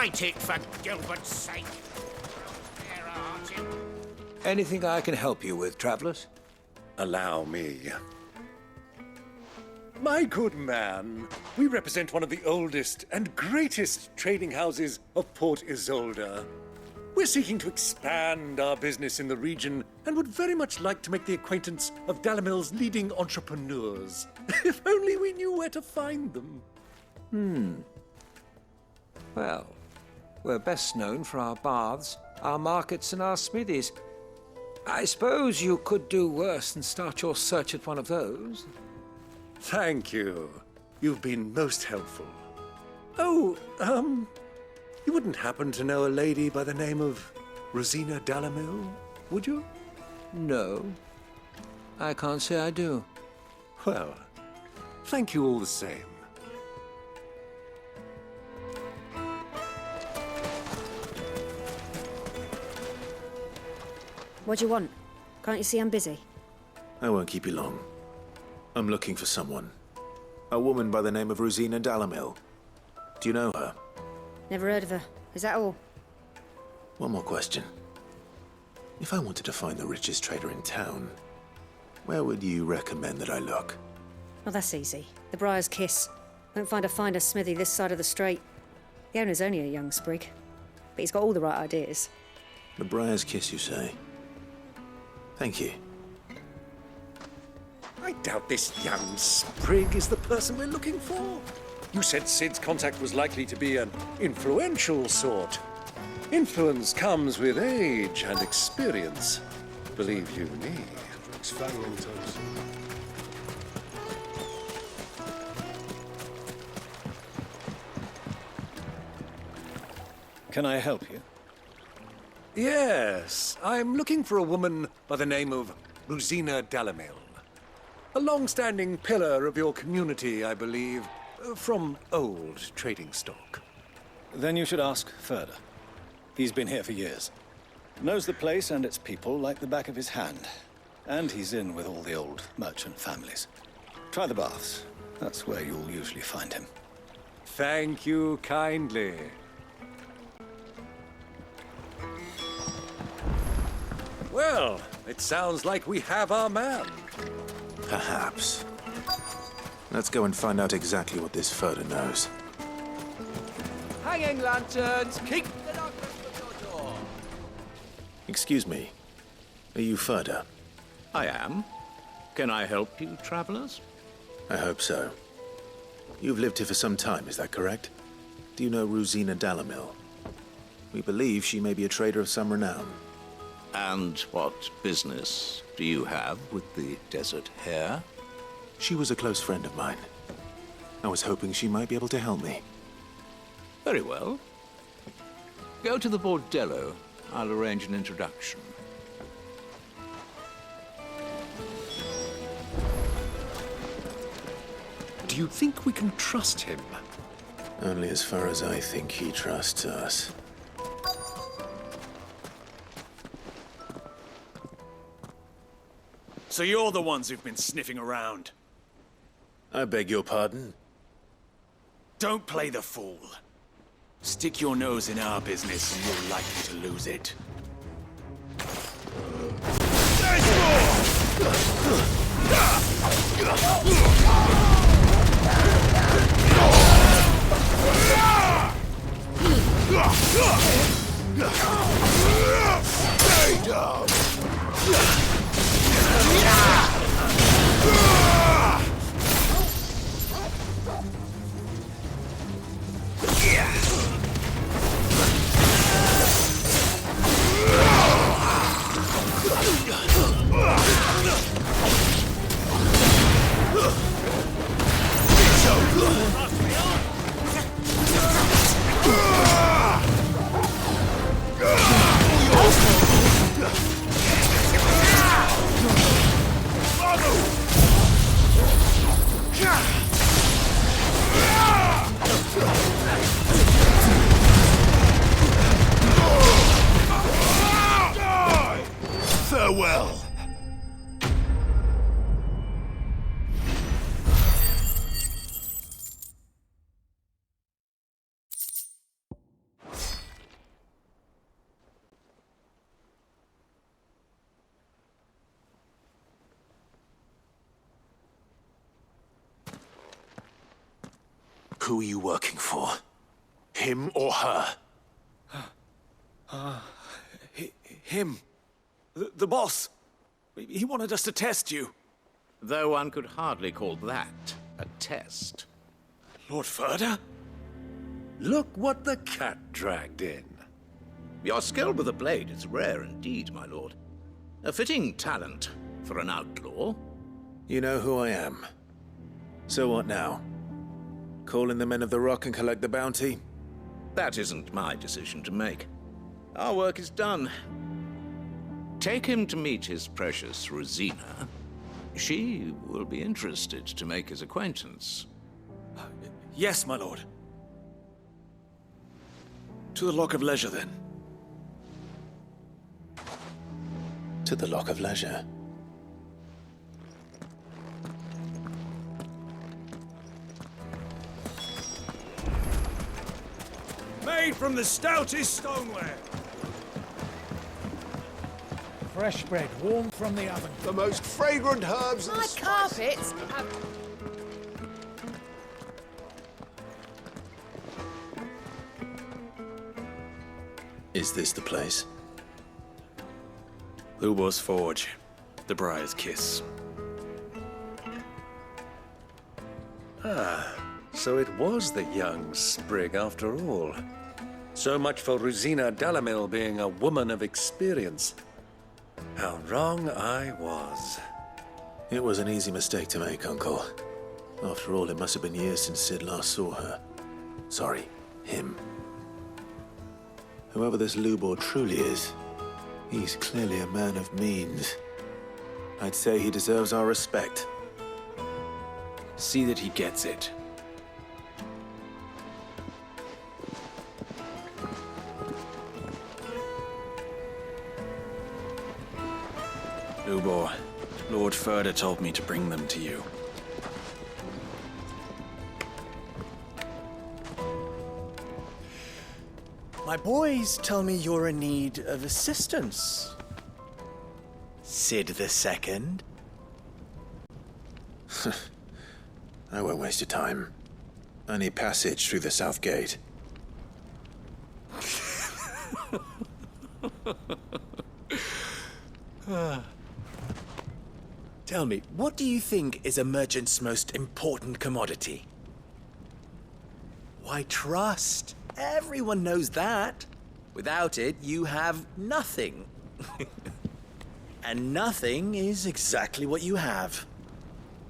Light it, for Gilbert's sake. There, Archie. Anything I can help you with, travelers? Allow me. My good man, we represent one of the oldest and greatest trading houses of Port Isolde. We're seeking to expand our business in the region and would very much like to make the acquaintance of Dalamil's leading entrepreneurs. If only we knew where to find them. Well, we're best known for our baths, our markets, and our smithies. I suppose you could do worse than start your search at one of those. Thank you. You've been most helpful. Oh, you wouldn't happen to know a lady by the name of Rosina Dalamil, would you? No, I can't say I do. Well, thank you all the same. What do you want? Can't you see I'm busy? I won't keep you long. I'm looking for someone. A woman by the name of Rosina Dalamil. Do you know her? Never heard of her. Is that all? One more question. If I wanted to find the richest trader in town, where would you recommend that I look? Oh, that's easy. The Briar's Kiss. Won't find a finer smithy this side of the strait. The owner's only a young sprig, but he's got all the right ideas. The Briar's Kiss, you say? Thank you. I doubt this young sprig is the person we're looking for. You said Sid's contact was likely to be an influential sort. Influence comes with age and experience. Believe you me. Can I help you? Yes, I'm looking for a woman by the name of Rosina Dalamil. A long-standing pillar of your community, I believe, from old trading stock. Then you should ask Furder. He's been here for years. Knows the place and its people like the back of his hand. And he's in with all the old merchant families. Try the baths. That's where you'll usually find him. Thank you kindly. Well, it sounds like we have our man. Perhaps. Let's go and find out exactly what this Furder knows. Hanging lanterns, keep the darkness from your door. Excuse me. Are you Furder? I am. Can I help you, travelers? I hope so. You've lived here for some time, is that correct? Do you know Rosina Dalamil? We believe she may be a trader of some renown. And what business do you have with the desert hare? She was a close friend of mine. I was hoping she might be able to help me. Very well. Go to the bordello. I'll arrange an introduction. Do you think we can trust him? Only as far as I think he trusts us. So you're the ones who've been sniffing around. I beg your pardon? Don't play the fool. Stick your nose in our business and you're likely to lose it. Stay down! Who are you working for? Him or her? Him. The boss. He wanted us to test you. Though one could hardly call that a test. Lord Furder? Look what the cat dragged in. Your skill with the blade is rare indeed, my lord. A fitting talent for an outlaw. You know who I am. So what now? Call in the Men of the Rock and collect the bounty? That isn't my decision to make. Our work is done. Take him to meet his precious Rosina. She will be interested to make his acquaintance. Yes, my lord. To the Lock of Leisure, then. To the Lock of Leisure. Made from the stoutest stoneware. Fresh bread, warm from the oven. The most fragrant herbs and My spices. carpets have... Is this the place? Lubor's Forge. The Briar's Kiss. So it was the young sprig after all. So much for Rosina Dalamil being a woman of experience. How wrong I was. It was an easy mistake to make, Uncle. After all, it must have been years since Sid last saw her. Sorry, him. Whoever this Lubor truly is, he's clearly a man of means. I'd say he deserves our respect. See that he gets it. Lubor, Lord Furder told me to bring them to you. My boys tell me you're in need of assistance. Sid the Second? I won't waste your time. I need passage through the south gate. Tell me, what do you think is a merchant's most important commodity? Why, trust. Everyone knows that. Without it, you have nothing. And nothing is exactly what you have.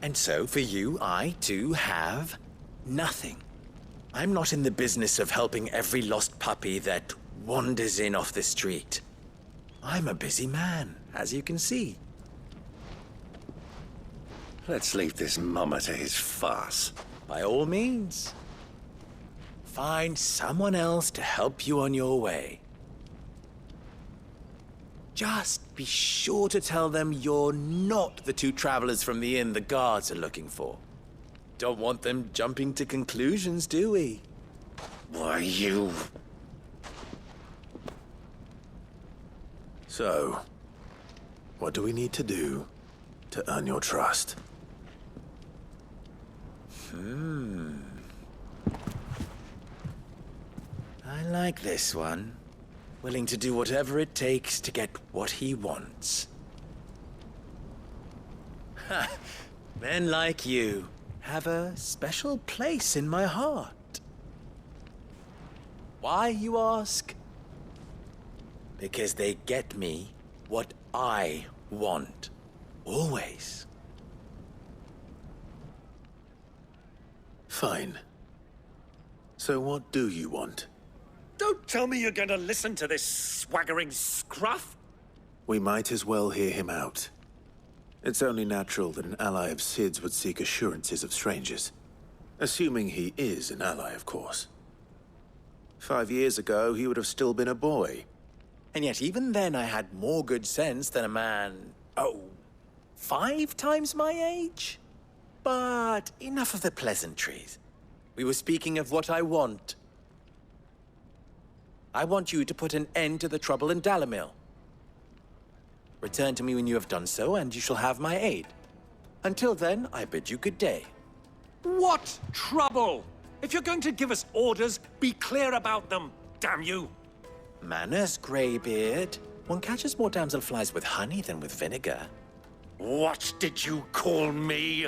And so, for you, I, too, have nothing. I'm not in the business of helping every lost puppy that wanders in off the street. I'm a busy man, as you can see. Let's leave this mummer to his farce. By all means. Find someone else to help you on your way. Just be sure to tell them you're not the two travelers from the inn the guards are looking for. Don't want them jumping to conclusions, do we? Why, you... So, what do we need to do to earn your trust? I like this one. Willing to do whatever it takes to get what he wants. Ha! Men like you have a special place in my heart. Why, you ask? Because they get me what I want. Always. Fine. So what do you want? Don't tell me you're going to listen to this swaggering scruff! We might as well hear him out. It's only natural that an ally of Sid's would seek assurances of strangers. Assuming he is an ally, of course. 5 years ago, he would have still been a boy. And yet even then I had more good sense than a man, 5 times my age? But enough of the pleasantries. We were speaking of what I want. I want you to put an end to the trouble in Dalamil. Return to me when you have done so, and you shall have my aid. Until then, I bid you good day. What trouble? If you're going to give us orders, be clear about them, damn you! Manners, Greybeard. One catches more damselflies with honey than with vinegar. What did you call me?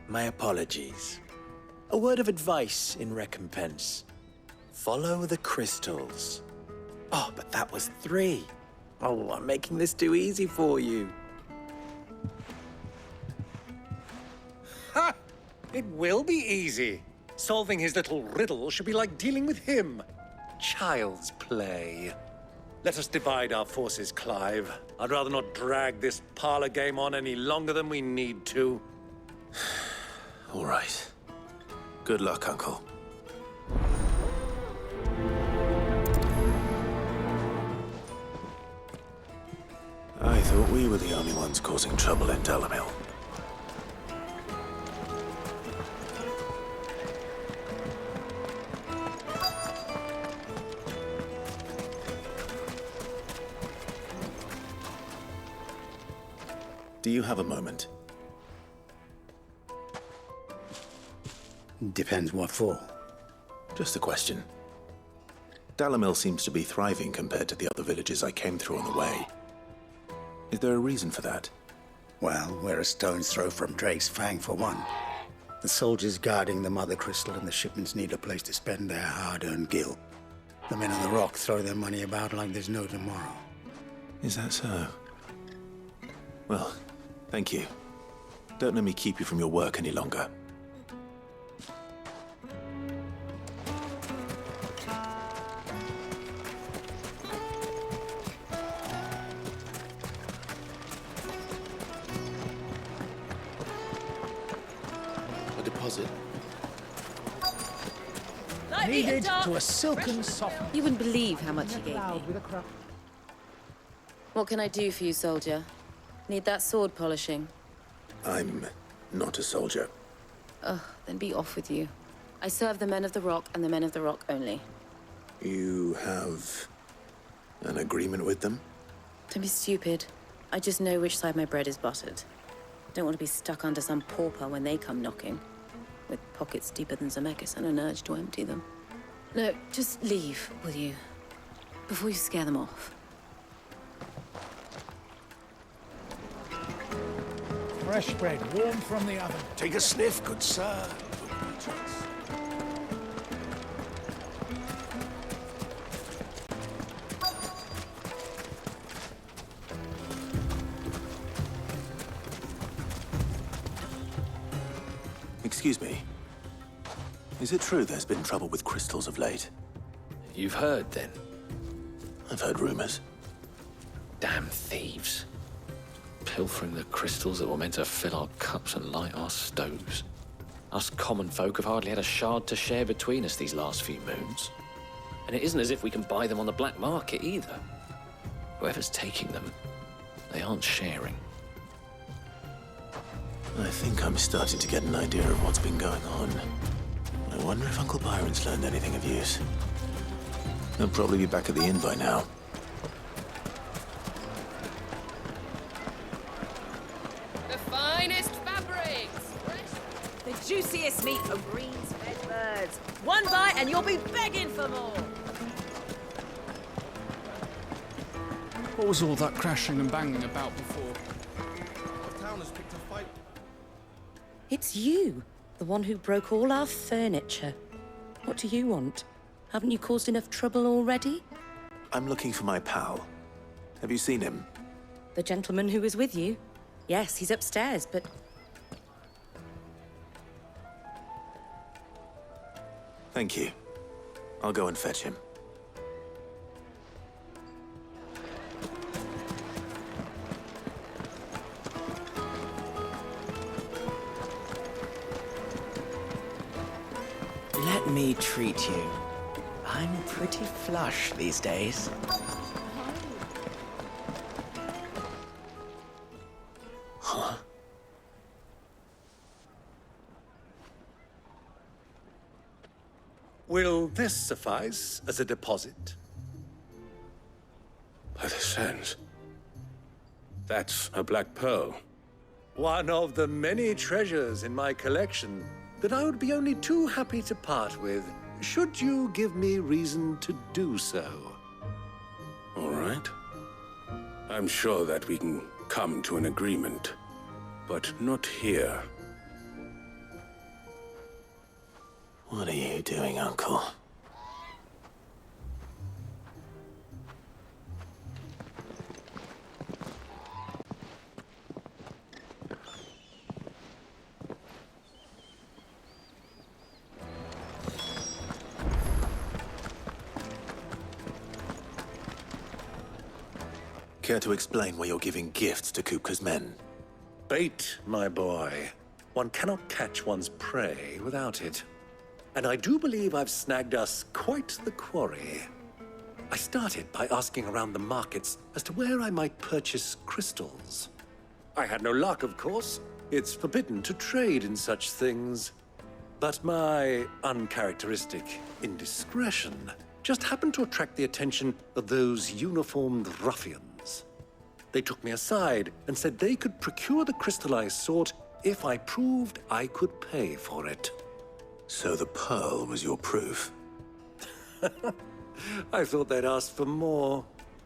My apologies. A word of advice in recompense. Follow the crystals. Oh, but that was 3. Oh, I'm making this too easy for you. Ha! It will be easy. Solving his little riddle should be like dealing with him. Child's play. Let us divide our forces, Clive. I'd rather not drag this parlor game on any longer than we need to. All right. Good luck, Uncle. I thought we were the only ones causing trouble in Delamil. Do you have a moment? Depends what for. Just a question. Delamil seems to be thriving compared to the other villages I came through on the way. Is there a reason for that? Well, we're a stone's throw from Drake's Fang, for one. The soldiers guarding the Mother Crystal and the shipments need a place to spend their hard-earned gil. The men on the rock throw their money about like there's no tomorrow. Is that so? Well, thank you. Don't let me keep you from your work any longer. A deposit. Needed to a silken soft. You wouldn't believe how much he gave me. What can I do for you, soldier? Need that sword polishing? I'm not a soldier. Ugh, then be off with you. I serve the men of the Rock and the men of the Rock only. You have an agreement with them? Don't be stupid. I just know which side my bread is buttered. Don't want to be stuck under some pauper when they come knocking. With pockets deeper than Zemeckis and an urge to empty them. No, just leave, will you? Before you scare them off. Fresh bread, warm from the oven. Take a sniff, good sir. Excuse me. Is it true there's been trouble with crystals of late? You've heard, then? I've heard rumors. Damn thieves. Pilfering the crystals that were meant to fill our cups and light our stoves. Us common folk have hardly had a shard to share between us these last few moons. And it isn't as if we can buy them on the black market either. Whoever's taking them, they aren't sharing. I think I'm starting to get an idea of what's been going on. I wonder if Uncle Byron's learned anything of use. He'll probably be back at the inn by now. The finest fabrics! The juiciest meat from greens-fed birds. One bite and you'll be begging for more. What was all that crashing and banging about before? The town has picked a fight. It's you, the one who broke all our furniture. What do you want? Haven't you caused enough trouble already? I'm looking for my pal. Have you seen him? The gentleman who was with you? Yes, he's upstairs, but... Thank you. I'll go and fetch him. Let me treat you. I'm pretty flush these days. Huh? Will this suffice as a deposit? By the sands. That's a black pearl. One of the many treasures in my collection. that I would be only too happy to part with, should you give me reason to do so. All right. I'm sure that we can come to an agreement, but not here. What are you doing, Uncle? Care to explain why you're giving gifts to Kupka's men? Bait, my boy. One cannot catch one's prey without it. And I do believe I've snagged us quite the quarry. I started by asking around the markets as to where I might purchase crystals. I had no luck, of course. It's forbidden to trade in such things. But my uncharacteristic indiscretion just happened to attract the attention of those uniformed ruffians. They took me aside and said they could procure the crystal I sought if I proved I could pay for it. So the pearl was your proof? I thought they'd ask for more.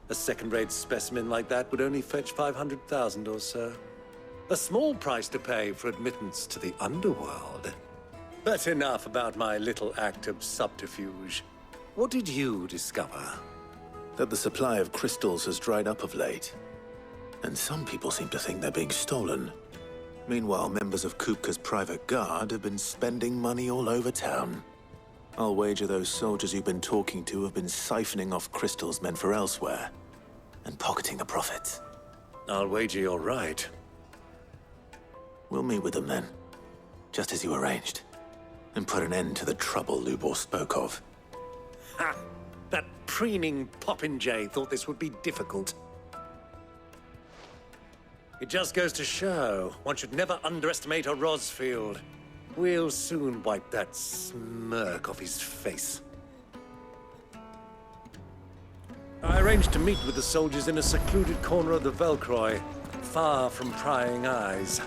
A second-rate specimen like that would only fetch 500,000 or so. A small price to pay for admittance to the underworld. But enough about my little act of subterfuge. What did you discover? That the supply of crystals has dried up of late. And some people seem to think they're being stolen. Meanwhile, members of Kupka's private guard have been spending money all over town. I'll wager those soldiers you've been talking to have been siphoning off crystals meant for elsewhere, and pocketing the profits. I'll wager you're right. We'll meet with them then, just as you arranged, and put an end to the trouble Lubor spoke of. Ha! That preening popinjay thought this would be difficult. It just goes to show one should never underestimate a Rosfield. We'll soon wipe that smirk off his face. I arranged to meet with the soldiers in a secluded corner of the Velcroy, far from prying eyes.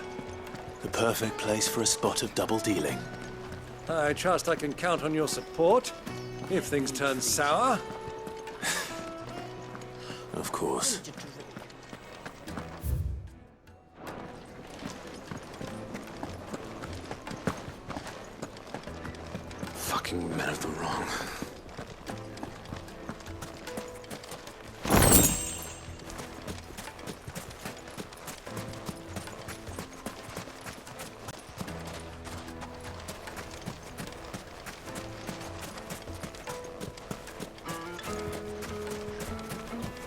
The perfect place for a spot of double dealing. I trust I can count on your support if things turn sour. Of course. Fucking men of the wrong.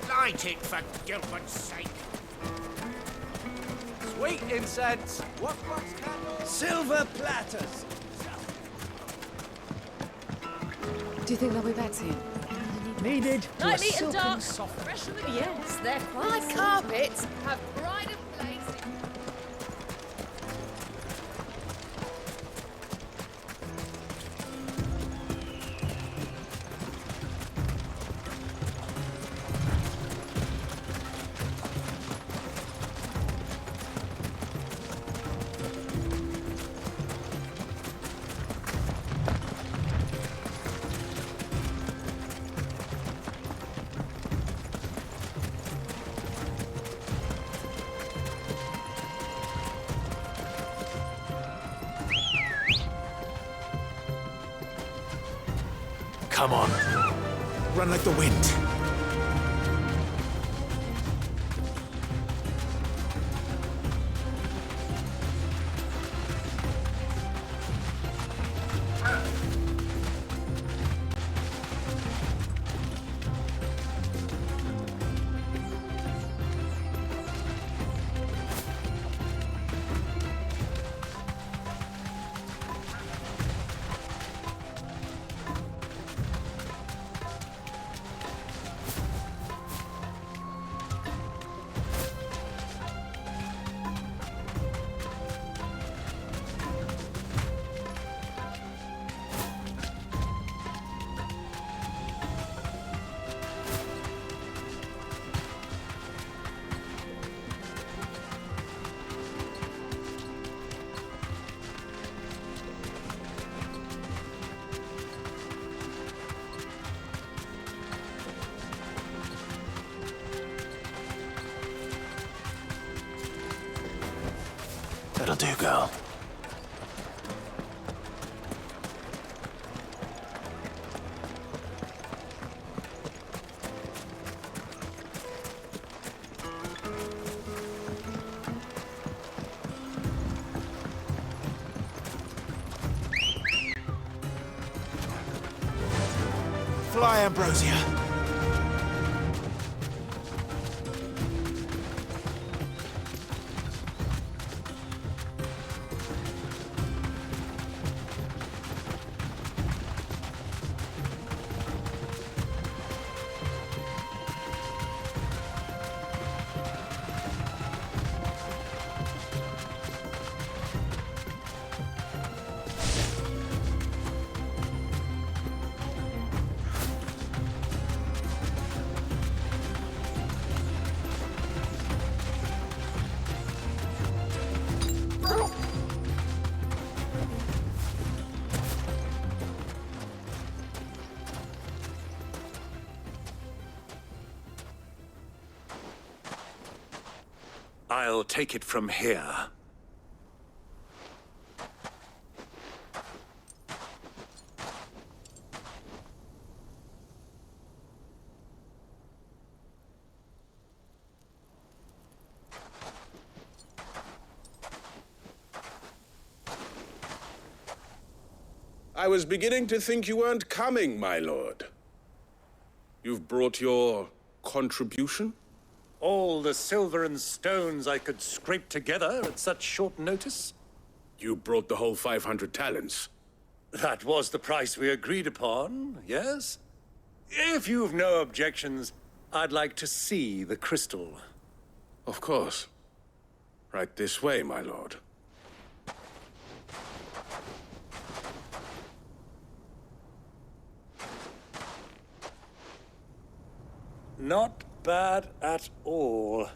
Light it, for Gilbert's sake. Sweet incense, wax candles, silver platters. Do you think they'll be back soon? Needed to a Lightly and silken dark. soft. Fresher than Yes, they're My quite carpets have pride of place. Come on. Run like the wind. fly, Ambrosia. I'll take it from here. I was beginning to think you weren't coming, my lord. You've brought your contribution? All the silver and stones I could scrape together at such short notice? You brought the whole 500 talents. That was the price we agreed upon, yes? If you've no objections, I'd like to see the crystal. Of course. Right this way, my lord. Not bad at all.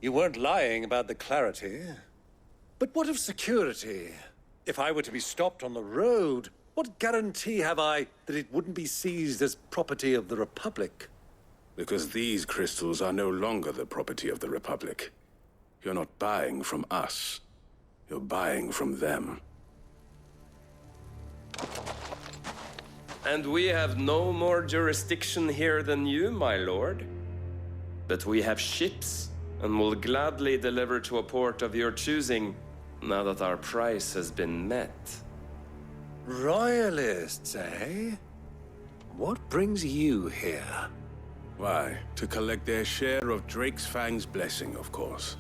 You weren't lying about the clarity. But what of security? If I were to be stopped on the road, what guarantee have I that it wouldn't be seized as property of the Republic? Because these crystals are no longer the property of the Republic. You're not buying from us. You're buying from them. And we have no more jurisdiction here than you, my lord. But we have ships, and will gladly deliver to a port of your choosing, now that our price has been met. Royalists, eh? What brings you here? Why, to collect their share of Drake's Fang's blessing, of course.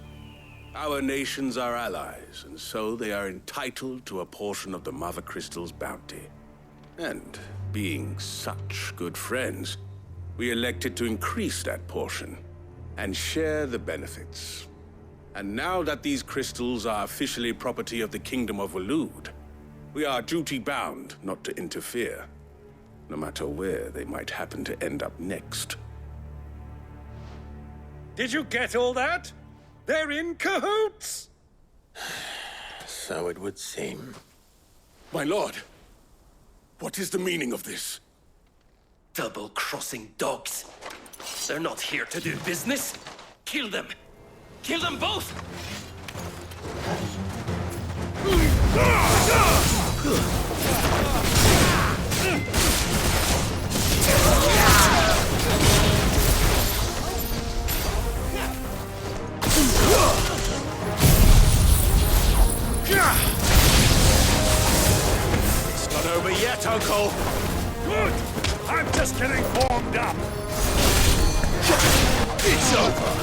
Our nations are allies, and so they are entitled to a portion of the Mother Crystal's bounty. And, being such good friends, we elected to increase that portion and share the benefits. And now that these crystals are officially property of the Kingdom of Waloed, we are duty-bound not to interfere, no matter where they might happen to end up next. Did you get all that? They're in cahoots! So it would seem. My lord, what is the meaning of this? Double-crossing dogs. They're not here to do business. Kill them. Kill them both! It's not over yet, Uncle. Good! I'm just getting warmed up. It's over.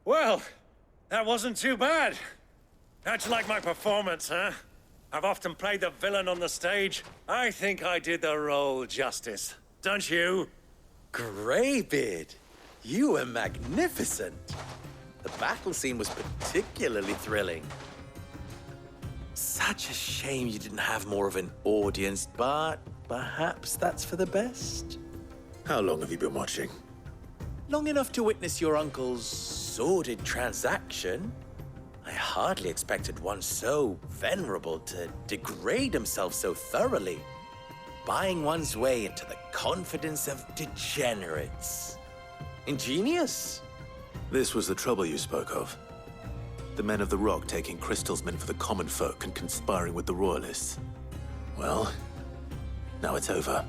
Well, that wasn't too bad. How'd you like my performance, huh? I've often played the villain on the stage. I think I did the role justice. Don't you? Greybeard, you were magnificent. The battle scene was particularly thrilling. Such a shame you didn't have more of an audience, but perhaps that's for the best. How long have you been watching? Long enough to witness your uncle's sordid transaction. I hardly expected one so venerable to degrade himself so thoroughly, buying one's way into the confidence of degenerates. Ingenious. This was the trouble you spoke of. The men of the Rock taking Crystal's men for the common folk and conspiring with the Royalists. Well, now it's over.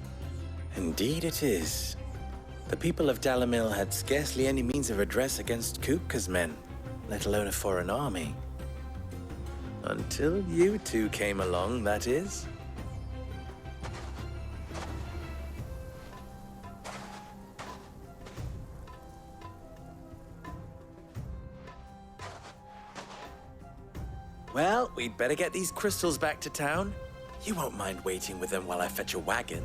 Indeed it is. The people of Dalamil had scarcely any means of redress against Kupka's men, let alone a foreign army. Until you two came along, that is. Well, we'd better get these crystals back to town. You won't mind waiting with them while I fetch a wagon.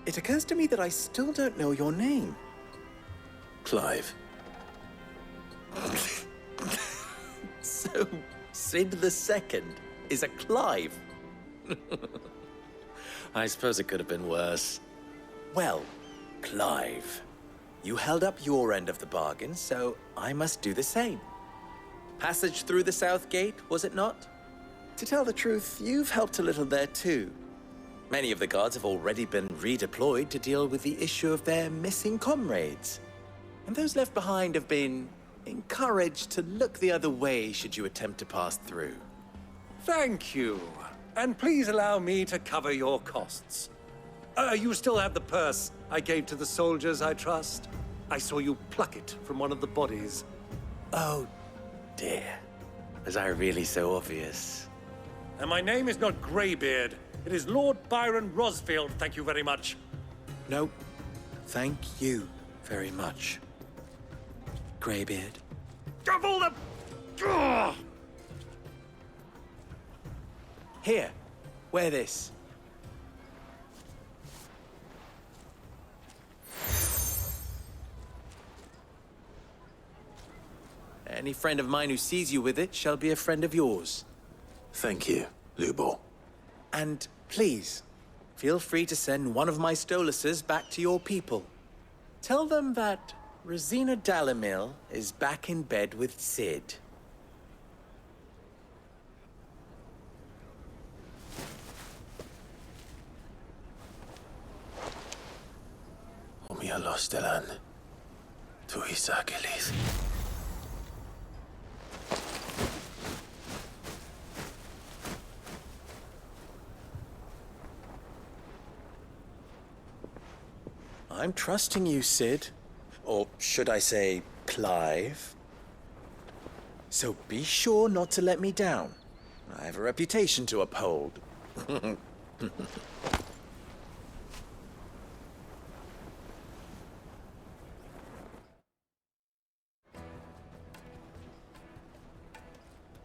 It occurs to me that I still don't know your name. Clive. So, Sid the Second is a Clive? I suppose it could have been worse. Well, Clive, you held up your end of the bargain, so I must do the same. Passage through the South Gate, was it not? To tell the truth, you've helped a little there too. Many of the guards have already been redeployed to deal with the issue of their missing comrades. And those left behind have been encouraged to look the other way should you attempt to pass through. Thank you. And please allow me to cover your costs. You still have the purse I gave to the soldiers, I trust? I saw you pluck it from one of the bodies. Oh, dear. Was I really so obvious? And my name is not Greybeard. It is Lord Byron Rosfield, thank you very much. No, thank you very much, Greybeard. Of all the... Ugh! Here, wear this. Any friend of mine who sees you with it shall be a friend of yours. Thank you, Lubor. And please, feel free to send one of my Stoluses back to your people. Tell them that Rosina Dalamil is back in bed with Sid. Omia Lostelan. Tu Isakelis. I'm trusting you, Sid. Or should I say, Clive? So be sure not to let me down. I have a reputation to uphold.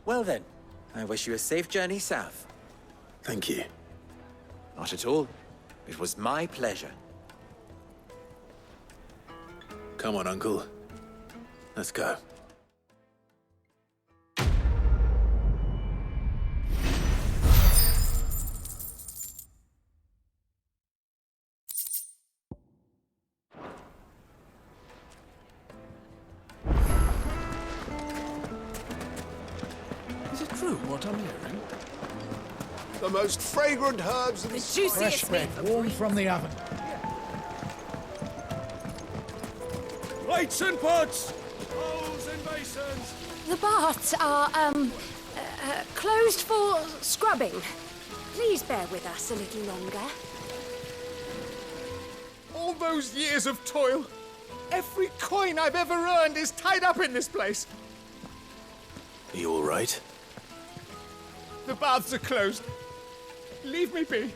Well then, I wish you a safe journey south. Thank you. Not at all. It was my pleasure. Come on, Uncle. Let's go. Is it true what I'm hearing? The most fragrant herbs in the Fresh bread, warm from the oven. Plates and pots! Bowls and basins! The baths are, closed for scrubbing. Please bear with us a little longer. All those years of toil, Every coin I've ever earned is tied up in this place. Are you all right? The baths are closed. Leave me be.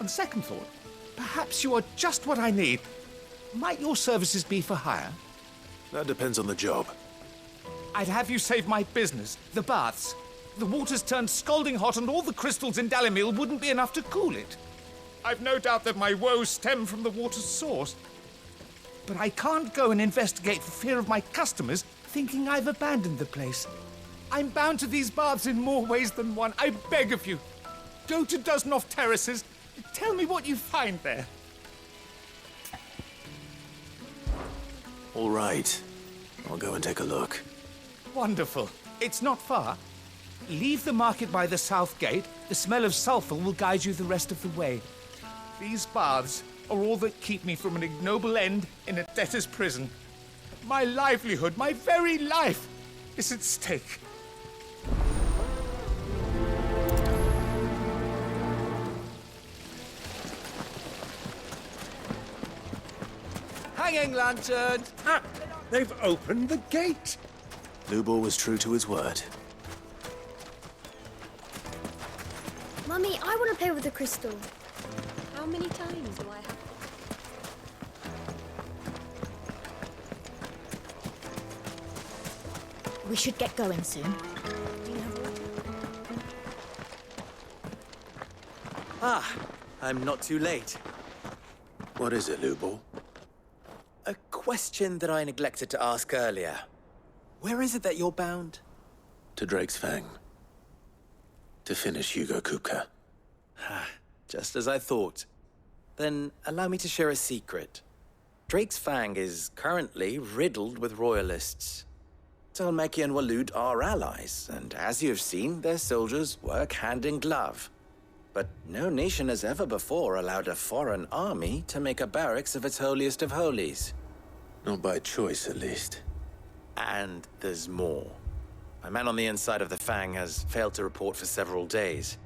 On second thought, perhaps you are just what I need. Might your services be for hire? That depends on the job. I'd have you save my business, the baths. The water's turned scalding hot and all the crystals in Dalimil wouldn't be enough to cool it. I've no doubt that my woes stem from the water's source. But I can't go and investigate for fear of my customers thinking I've abandoned the place. I'm bound to these baths in more ways than one. I beg of you. Go to Dusnoff Terraces. Tell me what you find there. All right. I'll go and take a look. Wonderful. It's not far. Leave the market by the south gate. The smell of sulphur will guide you the rest of the way. These baths are all that keep me from an ignoble end in a debtor's prison. My livelihood, my very life, is at stake. Hanging lantern! Ah, they've opened the gate! Lubor was true to his word. Mummy, I want to play with the crystal. How many times do I have? We should get going soon. Do you have water? Ah, I'm not too late. What is it, Lubor? A question that I neglected to ask earlier. Where is it that you're bound? To Drake's Fang. To finish Hugo Kupka. Just as I thought. Then allow me to share a secret. Drake's Fang is currently riddled with royalists. Talmeki and Walud are allies, and as you've seen, their soldiers work hand in glove. But no nation has ever before allowed a foreign army to make a barracks of its holiest of holies. Not by choice, at least. And there's more. My man on the inside of the Fang has failed to report for several days.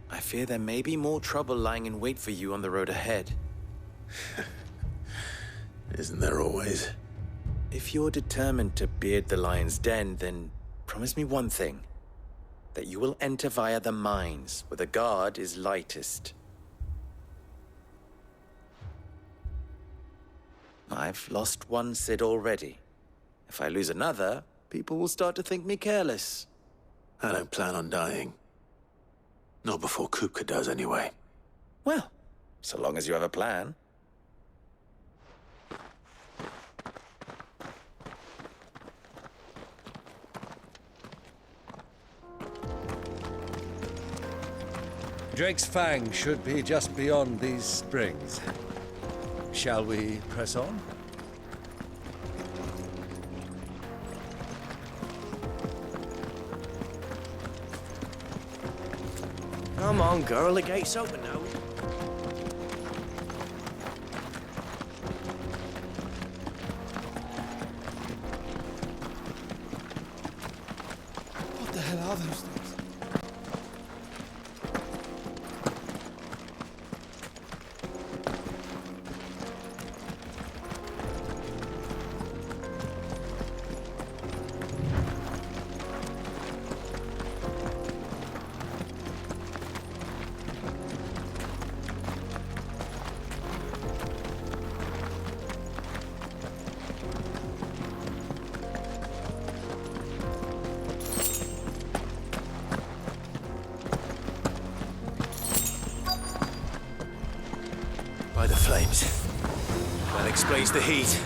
I fear there may be more trouble lying in wait for you on the road ahead. Isn't there always? If you're determined to beard the lion's den, then promise me one thing. That you will enter via the mines, where the guard is lightest. I've lost one Cid already. If I lose another, people will start to think me careless. I don't plan on dying. Not before Kupka does, anyway. Well, so long as you have a plan. Drake's Fang should be just beyond these springs. Shall we press on? Come on, girl, the gate's open now. What the hell are those things? By the flames. That explains the heat.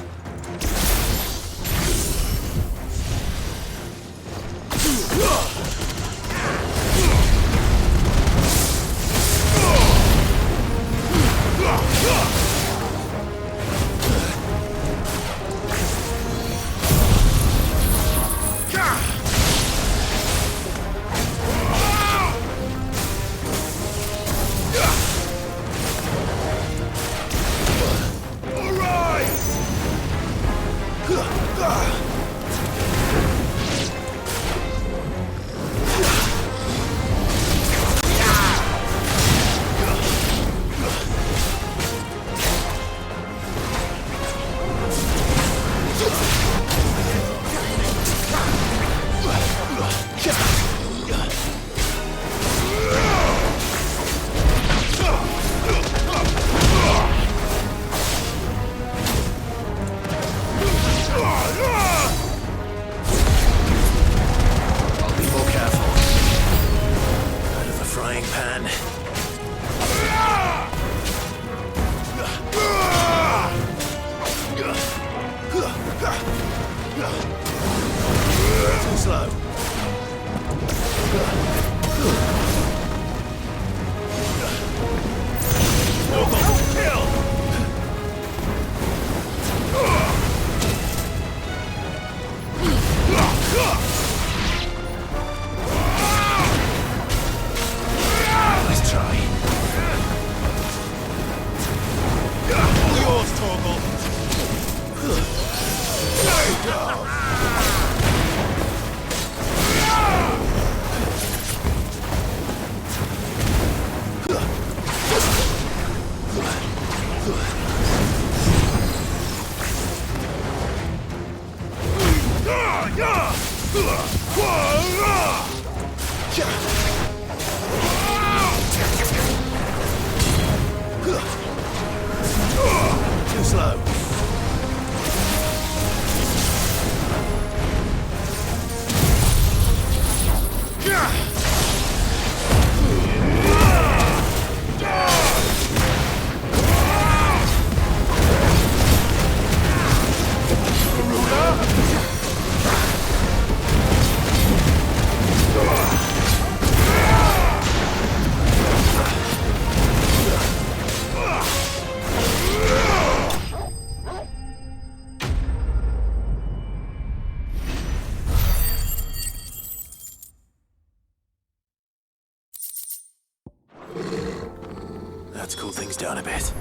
down a bit.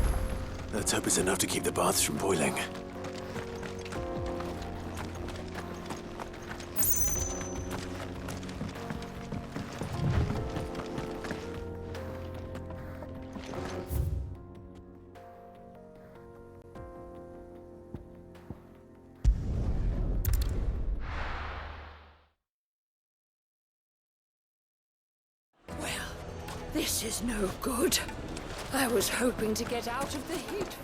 Let's hope it's enough to keep the baths from boiling. This is no good. I was hoping to get out of the heat.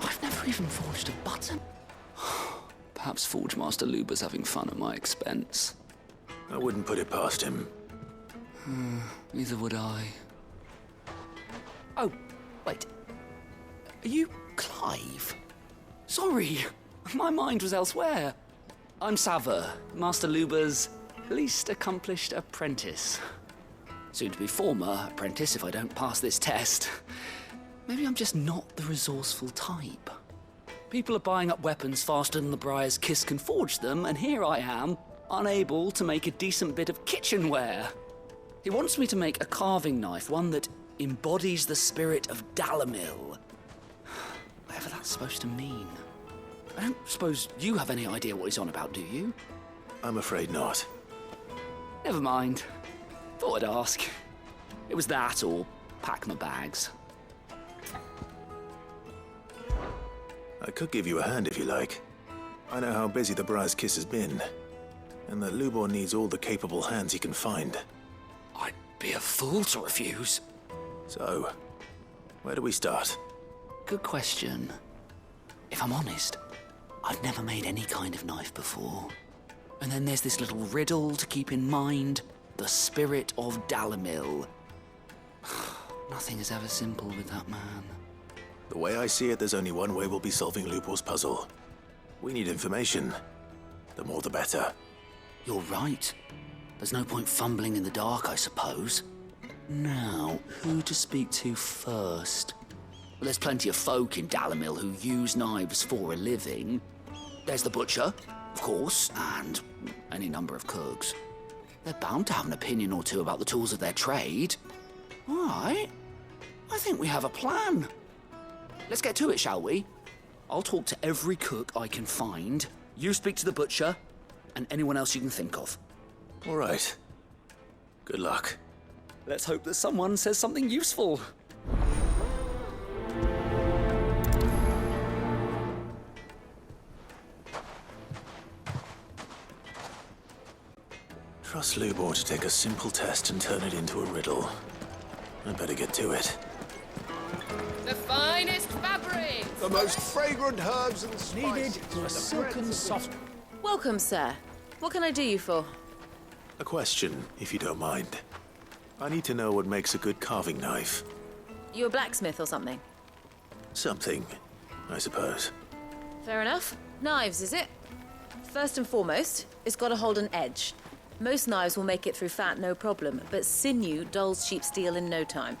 I've never even forged a button. Perhaps Forge Master Luber's having fun at my expense. I wouldn't put it past him. Neither would I. Oh, wait. Are you Clive? Sorry, my mind was elsewhere. I'm Sava, Master Luber's least accomplished apprentice. Soon to be former apprentice if I don't pass this test. Maybe I'm just not the resourceful type. People are buying up weapons faster than the Briar's Kiss can forge them, and here I am, unable to make a decent bit of kitchenware. He wants me to make a carving knife, one that embodies the spirit of Dalamil. Whatever that's supposed to mean. I don't suppose you have any idea what he's on about, do you? I'm afraid not. Never mind. Thought I'd ask. It was that or pack my bags. I could give you a hand if you like. I know how busy the Briar's Kiss has been, and that Lubor needs all the capable hands he can find. I'd be a fool to refuse. So, where do we start? Good question. If I'm honest, I've never made any kind of knife before. And then there's this little riddle to keep in mind. The spirit of Dalamil. Nothing is ever simple with that man. The way I see it, there's only one way we'll be solving Lubor's puzzle. We need information. The more the better. You're right. There's no point fumbling in the dark, I suppose. Now, who to speak to first? Well, there's plenty of folk in Dalamil who use knives for a living. There's the butcher, of course, and any number of cooks. They're bound to have an opinion or two about the tools of their trade. All right. I think we have a plan. Let's get to it, shall we? I'll talk to every cook I can find. You speak to the butcher, and anyone else you can think of. All right. Good luck. Let's hope that someone says something useful. Trust Lubor to take a simple test and turn it into a riddle. I better get to it. The finest fabrics! The most fragrant herbs and spices. Needed for a silken soft... Welcome, sir. What can I do you for? A question, if you don't mind. I need to know what makes a good carving knife. You a blacksmith or something? Something, I suppose. Fair enough. Knives, is it? First and foremost, it's got to hold an edge. Most knives will make it through fat, no problem, but sinew dulls cheap steel in no time.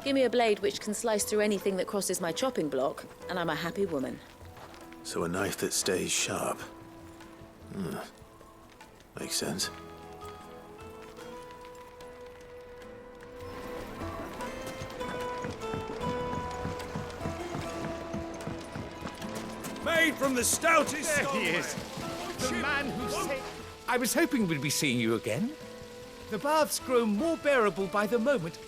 Give me a blade which can slice through anything that crosses my chopping block, and I'm a happy woman. So a knife that stays sharp. Makes sense. Made from the stoutest There he is. The man who saved... I was hoping we'd be seeing you again. The baths grow more bearable by the moment.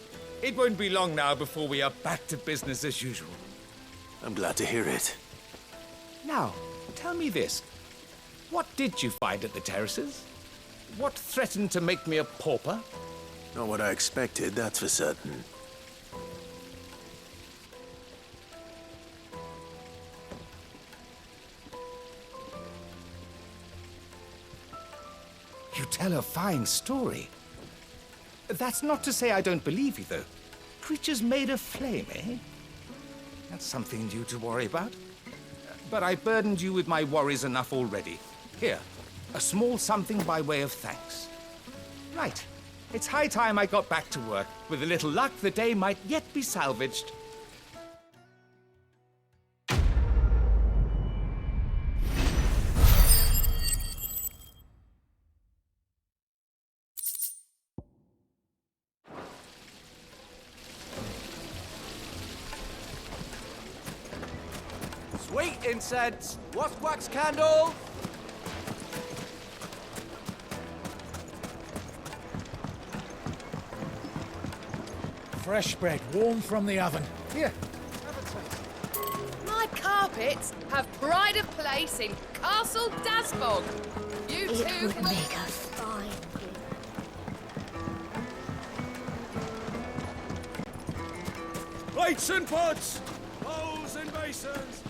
It won't be long now before we are back to business as usual. I'm glad to hear it. Now, tell me this. What did you find at the terraces? What threatened to make me a pauper? Not what I expected, that's for certain. You tell a fine story. That's not to say I don't believe you, though. Creatures made of flame, eh? That's something new to worry about. But I burdened you with my worries enough already. Here, a small something by way of thanks. Right. It's high time I got back to work. With a little luck, the day might yet be salvaged. Sweet incense. What's wax candle? Fresh bread, warm from the oven. Here, have a taste. My carpets have pride of place in Castle Dasbog. You It two would can... make a fine Plates and pots! Bowls and basins!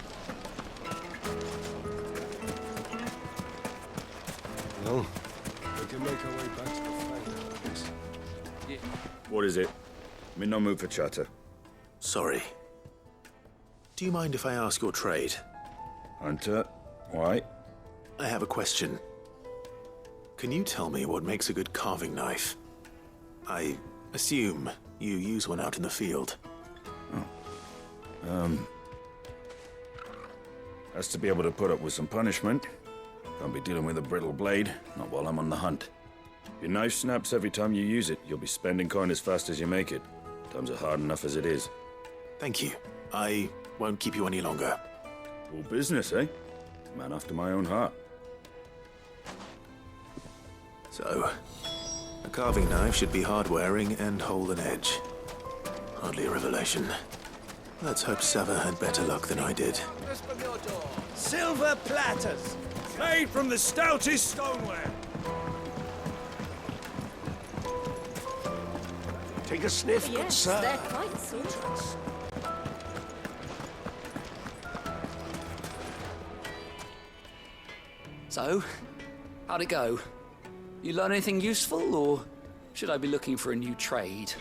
Well, we can make our way back to the fang, I guess. What is it? I'm in no mood for chatter. Sorry. Do you mind if I ask your trade? Hunter, why? I have a question. Can you tell me what makes a good carving knife? I assume you use one out in the field. Has to be able to put up with some punishment. Can't be dealing with a brittle blade, not while I'm on the hunt. If your knife snaps every time you use it, you'll be spending coin as fast as you make it. Times are hard enough as it is. Thank you. I won't keep you any longer. All business, eh? Man after my own heart. So, a carving knife should be hard-wearing and hold an edge. Hardly a revelation. Let's hope Sava had better luck than I did. Silver platters, made from the stoutest stoneware. Take a sniff, good Yes, sir. they're quite sweet. So, how'd it go? You learn anything useful, or should I be looking for a new trade?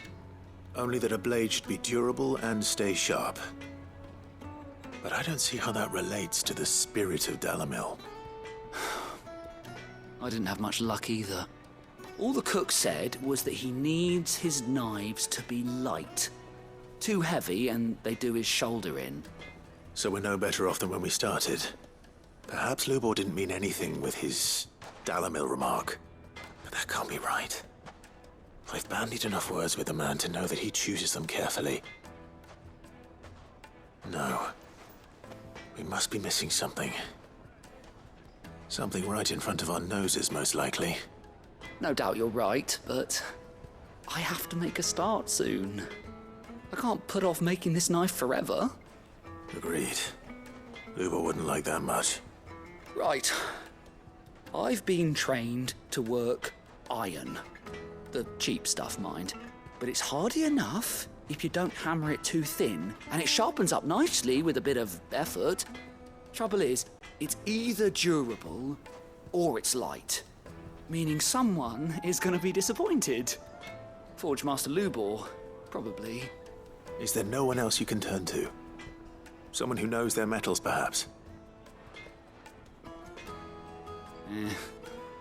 Only that a blade should be durable and stay sharp. But I don't see how that relates to the spirit of Dalamil. I didn't have much luck either. All the cook said was that he needs his knives to be light. Too heavy and they do his shoulder in. So we're no better off than when we started. Perhaps Lubor didn't mean anything with his Dalamil remark. But that can't be right. I've bandied enough words with the man to know that he chooses them carefully. No. We must be missing something. Something right in front of our noses, most likely. No doubt you're right, but I have to make a start soon. I can't put off making this knife forever. Agreed. Lubor wouldn't like that much. Right. I've been trained to work iron. The cheap stuff, mind. But it's hardy enough if you don't hammer it too thin, and it sharpens up nicely with a bit of effort. Trouble is, it's either durable or it's light. Meaning someone is going to be disappointed. Forge Master Lubor, probably. Is there no one else you can turn to? Someone who knows their metals, perhaps?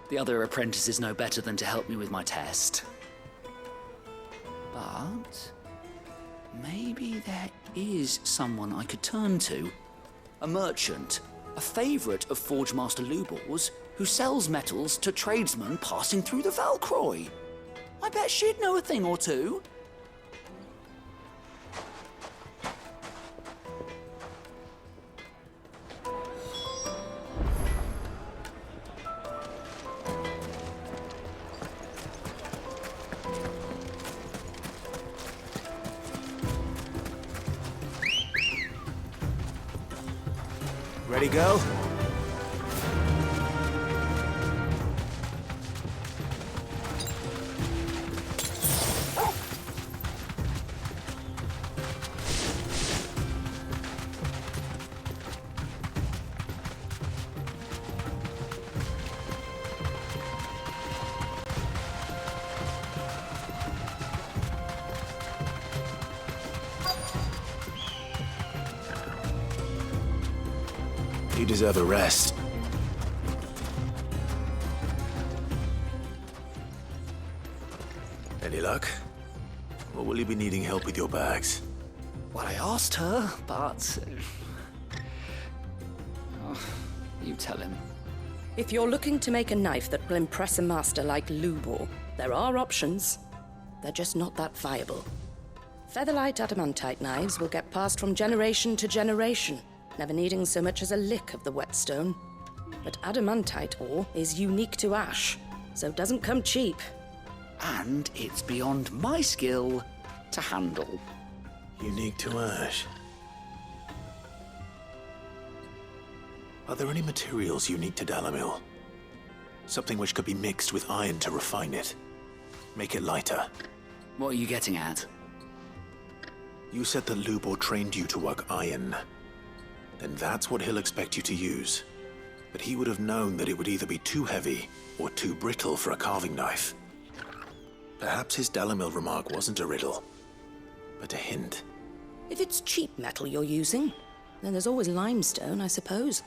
The other apprentice is no better than to help me with my test. But maybe there is someone I could turn to. A merchant, a favourite of Forge Master Lubor's, who sells metals to tradesmen passing through the Valcroy. I bet she'd know a thing or two. Ready, go? You deserve a rest. Any luck? Or will you be needing help with your bags? Well, I asked her, but... you tell him. If you're looking to make a knife that will impress a master like Lubor, there are options. They're just not that viable. Featherlight adamantite knives will get passed from generation to generation. never needing so much as a lick of the whetstone. But adamantite ore is unique to ash, so doesn't come cheap. And it's beyond my skill to handle. Unique to ash. Are there any materials unique to Dalamil? Something which could be mixed with iron to refine it. Make it lighter. What are you getting at? You said that Lubor trained you to work iron. Then that's what he'll expect you to use. But he would have known that it would either be too heavy or too brittle for a carving knife. Perhaps his Dalamil remark wasn't a riddle, but a hint. If it's cheap metal you're using, then there's always limestone, I suppose.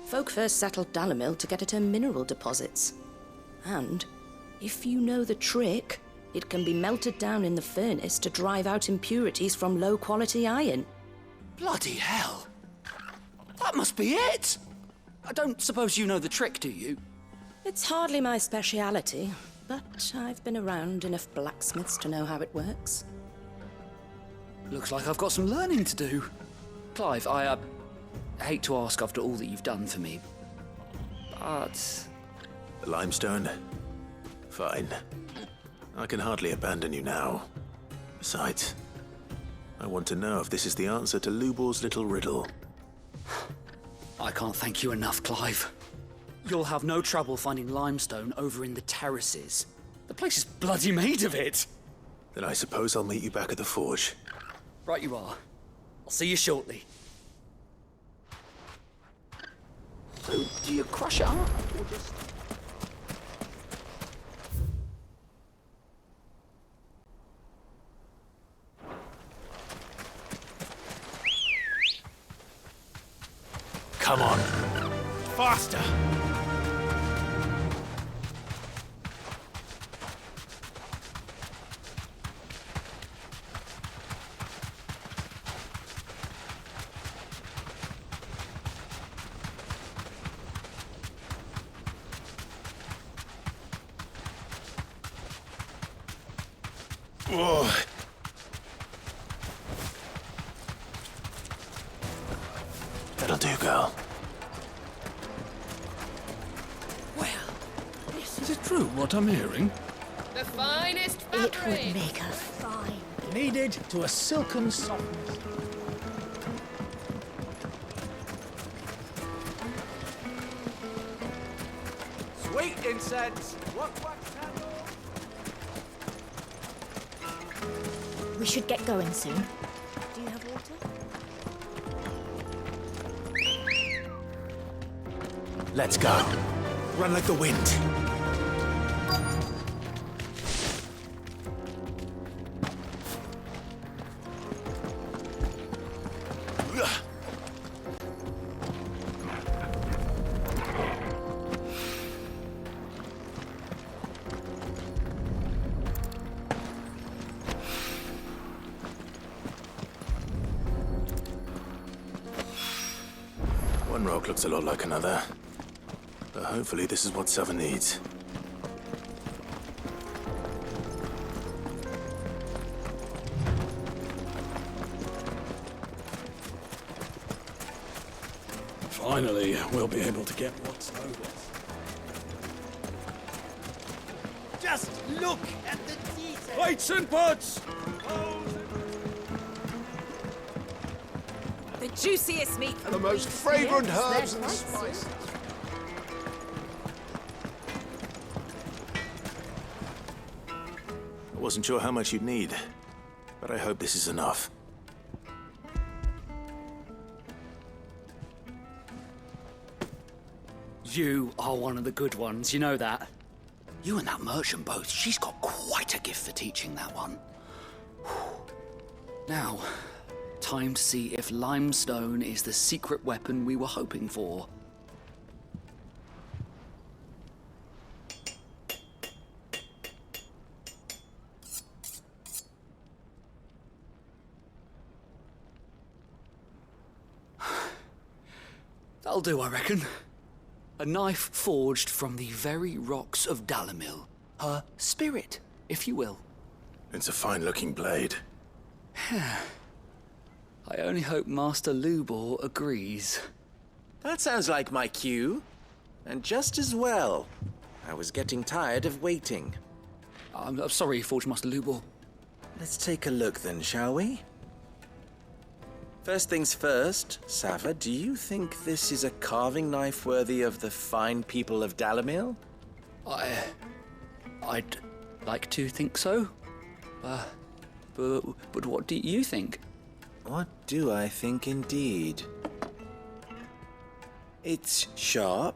Folk first settled Dalamil to get at her mineral deposits. And, if you know the trick, it can be melted down in the furnace to drive out impurities from low-quality iron. Bloody hell! That must be it! I don't suppose you know the trick, do you? It's hardly my speciality, but I've been around enough blacksmiths to know how it works. Looks like I've got some learning to do. Clive, I hate to ask after all that you've done for me, but... The limestone? Fine. I can hardly abandon you now. Besides, I want to know if this is the answer to Lubor's little riddle. I can't thank you enough, Clive. You'll have no trouble finding limestone over in the terraces. The place is bloody made of it. Then I suppose I'll meet you back at the forge. Right you are. I'll see you shortly. So, do you crush it up, or just... Come on. Faster! Whoa. That'll do, girl. Is it true what I'm hearing? The finest fabric. It would make her fine. Kneaded to a silken softness. Sweet incense. Wax candle. We should get going soon. Do you have water? Let's go. Run like the wind. One rock looks a lot like another. But hopefully this is what Sava needs. Finally, we'll be able to get what's owed us. Just look at the detail. Plates and pots! The juiciest meat from The most Greece. fragrant Yes, herbs they're and quite spices. soon. I wasn't sure how much you'd need, but I hope this is enough. You are one of the good ones, you know that. You and that merchant both, she's got quite a gift for teaching that one. Now, time to see if limestone is the secret weapon we were hoping for. That'll do, I reckon. A knife forged from the very rocks of Dalamil. Her spirit, if you will. It's a fine-looking blade. I only hope Master Lubor agrees. That sounds like my cue. And just as well. I was getting tired of waiting. I'm sorry, Forge Master Lubor. Let's take a look then, shall we? First things first, Sava, do you think this is a carving knife worthy of the fine people of Dalamil? I'd like to think so. But what do you think? What do I think indeed? It's sharp-ish,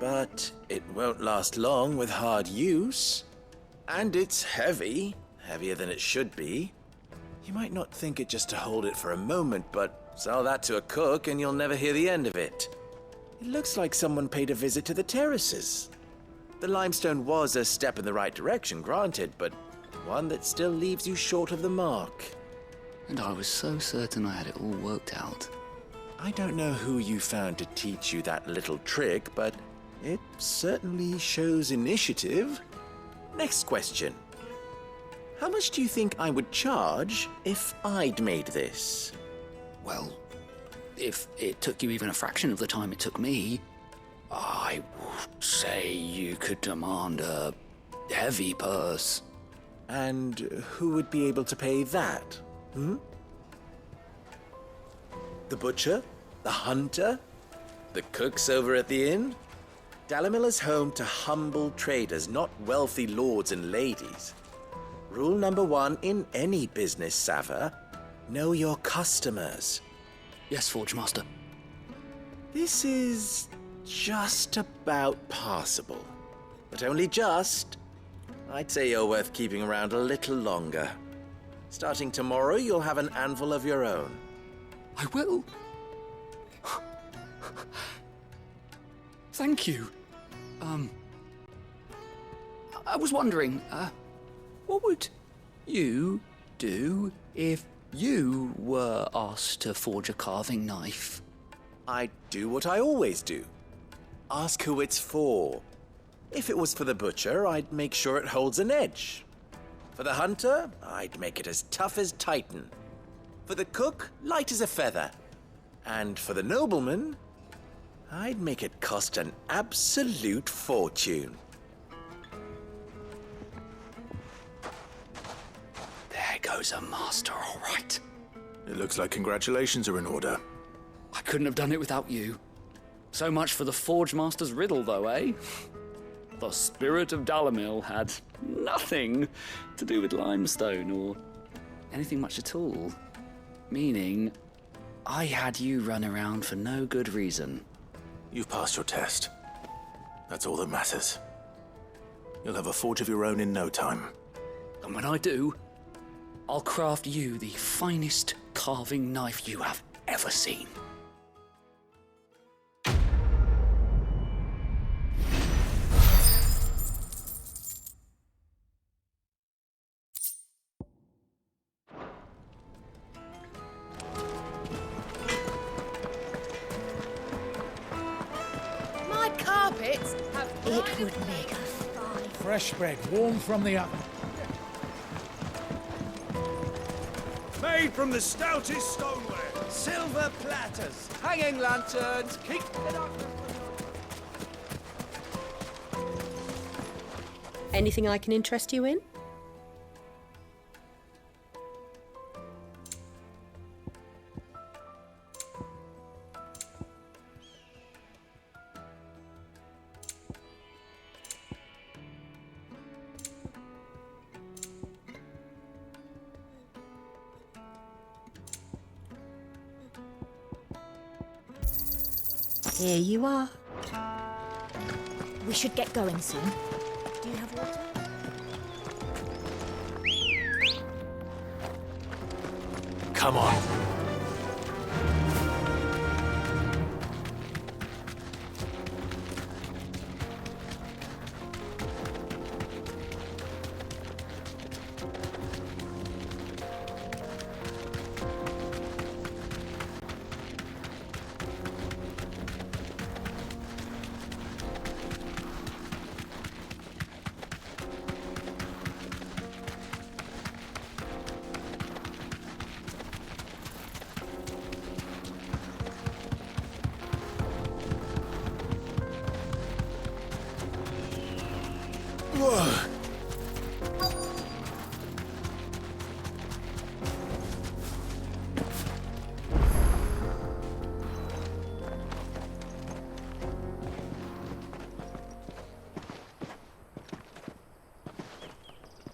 but it won't last long with hard use. And it's heavy, heavier than it should be. You might not think it just to hold it for a moment, but sell that to a cook and you'll never hear the end of it. It looks like someone paid a visit to the terraces. The limestone was a step in the right direction, granted, but one that still leaves you short of the mark. And I was so certain I had it all worked out. I don't know who you found to teach you that little trick, but it certainly shows initiative. Next question. How much do you think I would charge if I'd made this? Well, if it took you even a fraction of the time it took me, I would say you could demand a heavy purse. And who would be able to pay that? The butcher? The hunter? The cooks over at the inn? Dalamil is home to humble traders, not wealthy lords and ladies. Rule number 1 in any business, Sava, know your customers. Yes, Forge Master. This is just about passable, but only just. I'd say you're worth keeping around a little longer. Starting tomorrow, you'll have an anvil of your own. I will. Thank you. I was wondering, what would you do if you were asked to forge a carving knife? I'd do what I always do. Ask who it's for. If it was for the butcher, I'd make sure it holds an edge. For the hunter, I'd make it as tough as Titan. For the cook, light as a feather. And for the nobleman, I'd make it cost an absolute fortune. There goes a master, all right. It looks like congratulations are in order. I couldn't have done it without you. So much for the Forge Master's riddle, though, eh? The spirit of Dalamil had nothing to do with limestone or anything much at all. Meaning, I had you run around for no good reason. You've passed your test. That's all that matters. You'll have a forge of your own in no time. And when I do, I'll craft you the finest carving knife you have ever seen. My carpets have It would make a fine. Fresh bread, warm from the oven. Made from the stoutest stoneware. Silver platters. Hanging lanterns. Keep it up. Anything I can interest you in? Here you are. We should get going soon. Do you have water? Come on.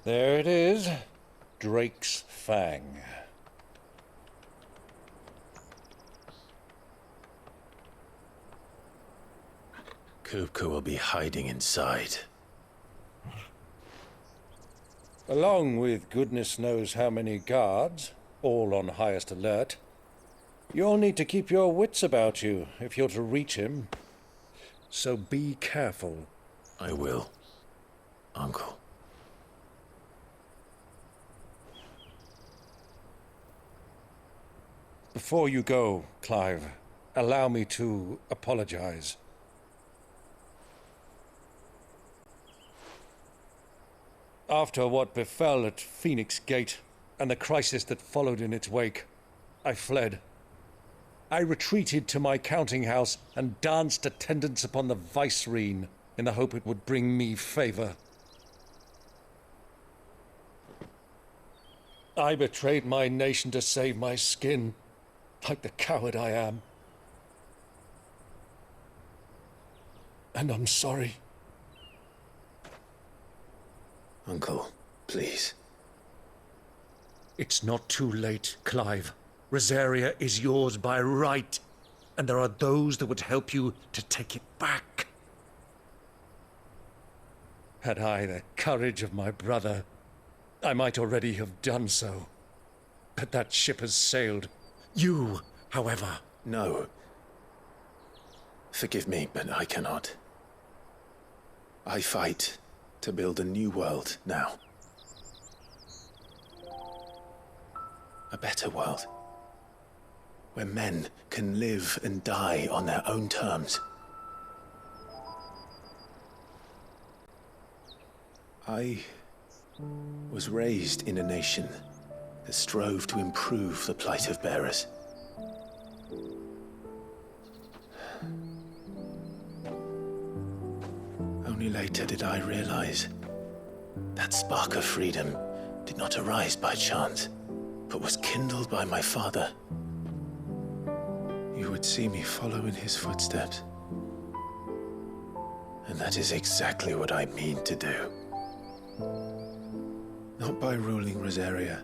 There it is. Drake's Fang. Kupka will be hiding inside. Along with goodness knows how many guards, all on highest alert. You'll need to keep your wits about you if you're to reach him. So be careful. I will, Uncle. Before you go, Clive, allow me to apologize. After what befell at Phoenix Gate and the crisis that followed in its wake, I fled. I retreated to my counting house and danced attendance upon the vicereine in the hope it would bring me favor. I betrayed my nation to save my skin, like the coward I am. And I'm sorry. Uncle, please. It's not too late, Clive. Rosaria is yours by right, and there are those that would help you to take it back. Had I the courage of my brother, I might already have done so. But that ship has sailed. You, however... No. Forgive me, but I cannot. I fight to build a new world now. A better world. Where men can live and die on their own terms. I was raised in a nation that strove to improve the plight of bearers. Only later did I realize that spark of freedom did not arise by chance, but was kindled by my father. You would see me follow in his footsteps. And that is exactly what I mean to do. Not by ruling Rosaria,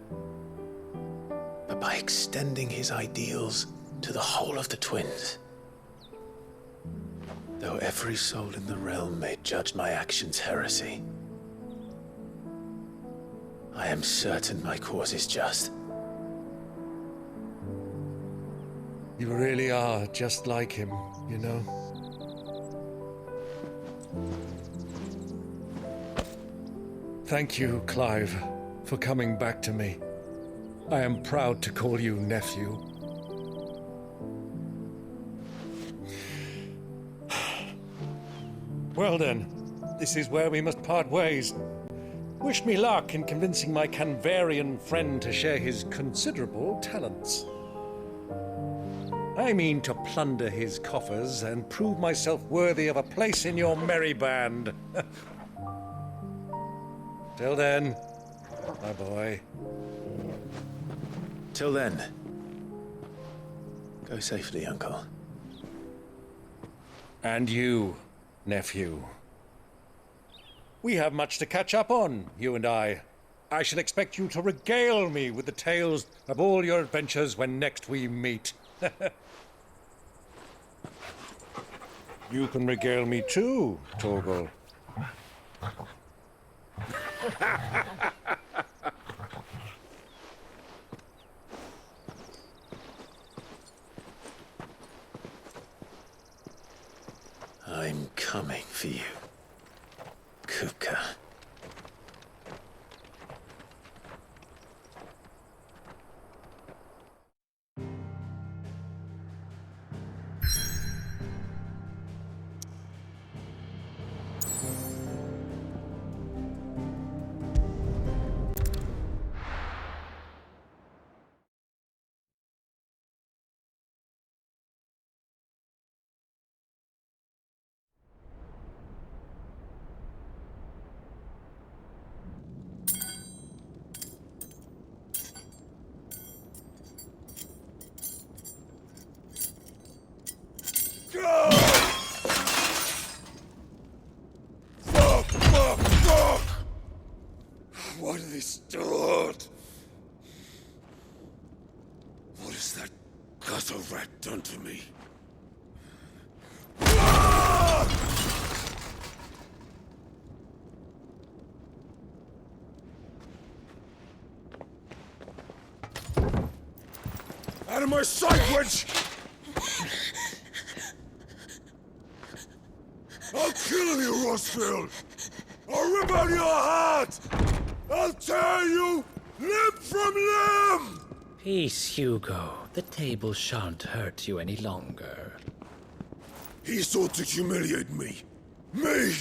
but by extending his ideals to the whole of the twins. Though every soul in the realm may judge my actions heresy, I am certain my cause is just. You really are just like him, you know? Thank you, Clive, for coming back to me. I am proud to call you nephew. Well then, this is where we must part ways. Wish me luck in convincing my Canvarian friend to share his considerable talents. I mean to plunder his coffers and prove myself worthy of a place in your merry band. Till then, my boy. Till then, go safely, Uncle. And you, nephew. We have much to catch up on, you and I. I shall expect you to regale me with the tales of all your adventures when next we meet. You can regale me too, Torgal. I'm coming for you, Kupka. What a rat done to me. Out of my sight, wench! I'll kill you, Rossfield! I'll rip out your heart! I'll tear you limb from limb! Peace, Hugo. The table shan't hurt you any longer. He sought to humiliate me. Me!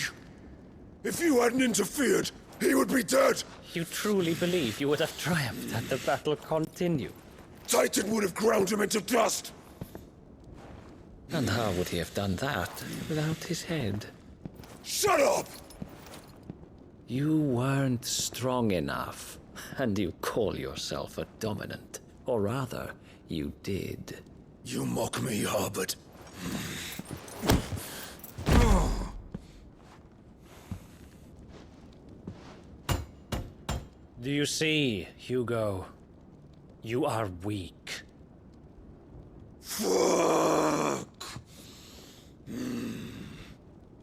If you hadn't interfered, he would be dead! You truly believe you would have triumphed had the battle continued? Titan would have ground him into dust! And how would he have done that without his head? Shut up! You weren't strong enough, and you call yourself a dominant. Or rather, you did. You mock me, Harbert. Do you see, Hugo? You are weak. Fuck!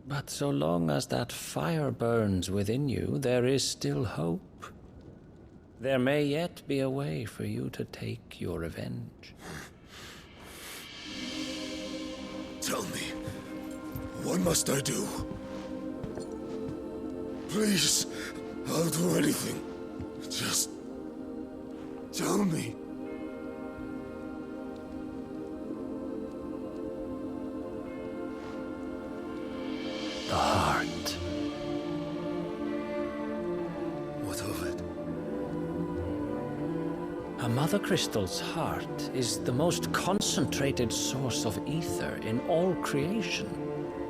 But so long as that fire burns within you, there is still hope. There may yet be a way for you to take your revenge. Tell me, what must I do? Please, I'll do anything. Just tell me. The heart. What of it? A Mother Crystal's heart is the most concentrated source of ether in all creation.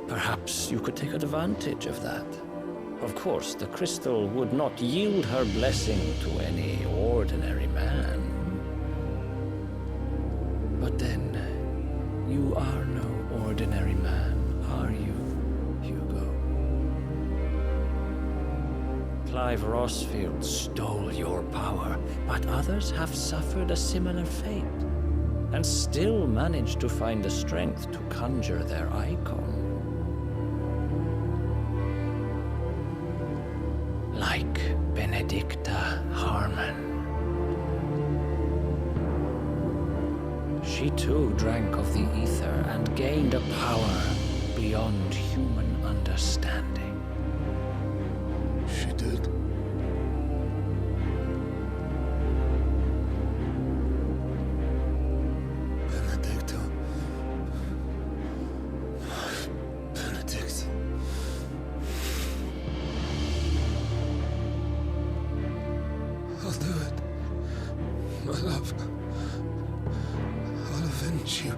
Perhaps you could take advantage of that. Of course, the crystal would not yield her blessing to any ordinary man. But then, you are no ordinary man, are you, Hugo? Clive Rossfield stole your power, but others have suffered a similar fate, and still managed to find the strength to conjure their icon. Like Benedicta Harmon. She too drank of the ether and gained a power beyond human understanding. She did? Benedicta. Benedict. I'll do it. My love. I'll avenge you.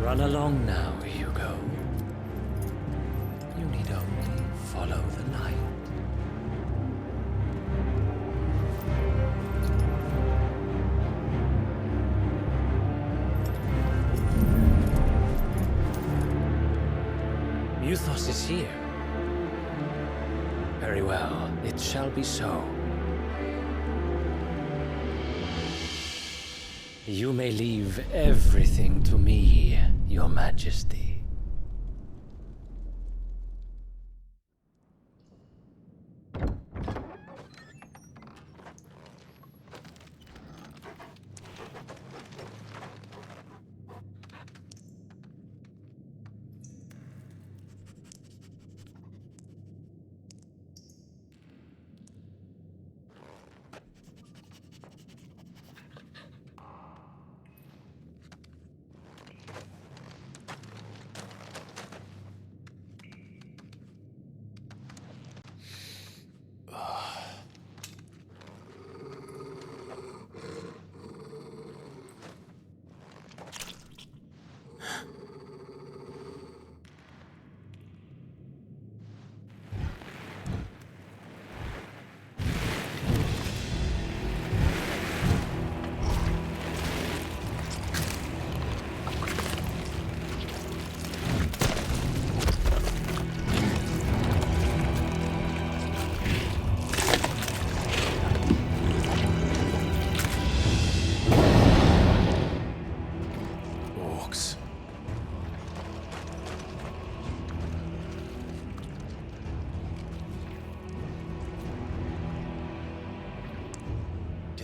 Run along now, Hugo. You need only follow the light. Muthos is here. Very well, it shall be so. You may leave everything to me, Your Majesty.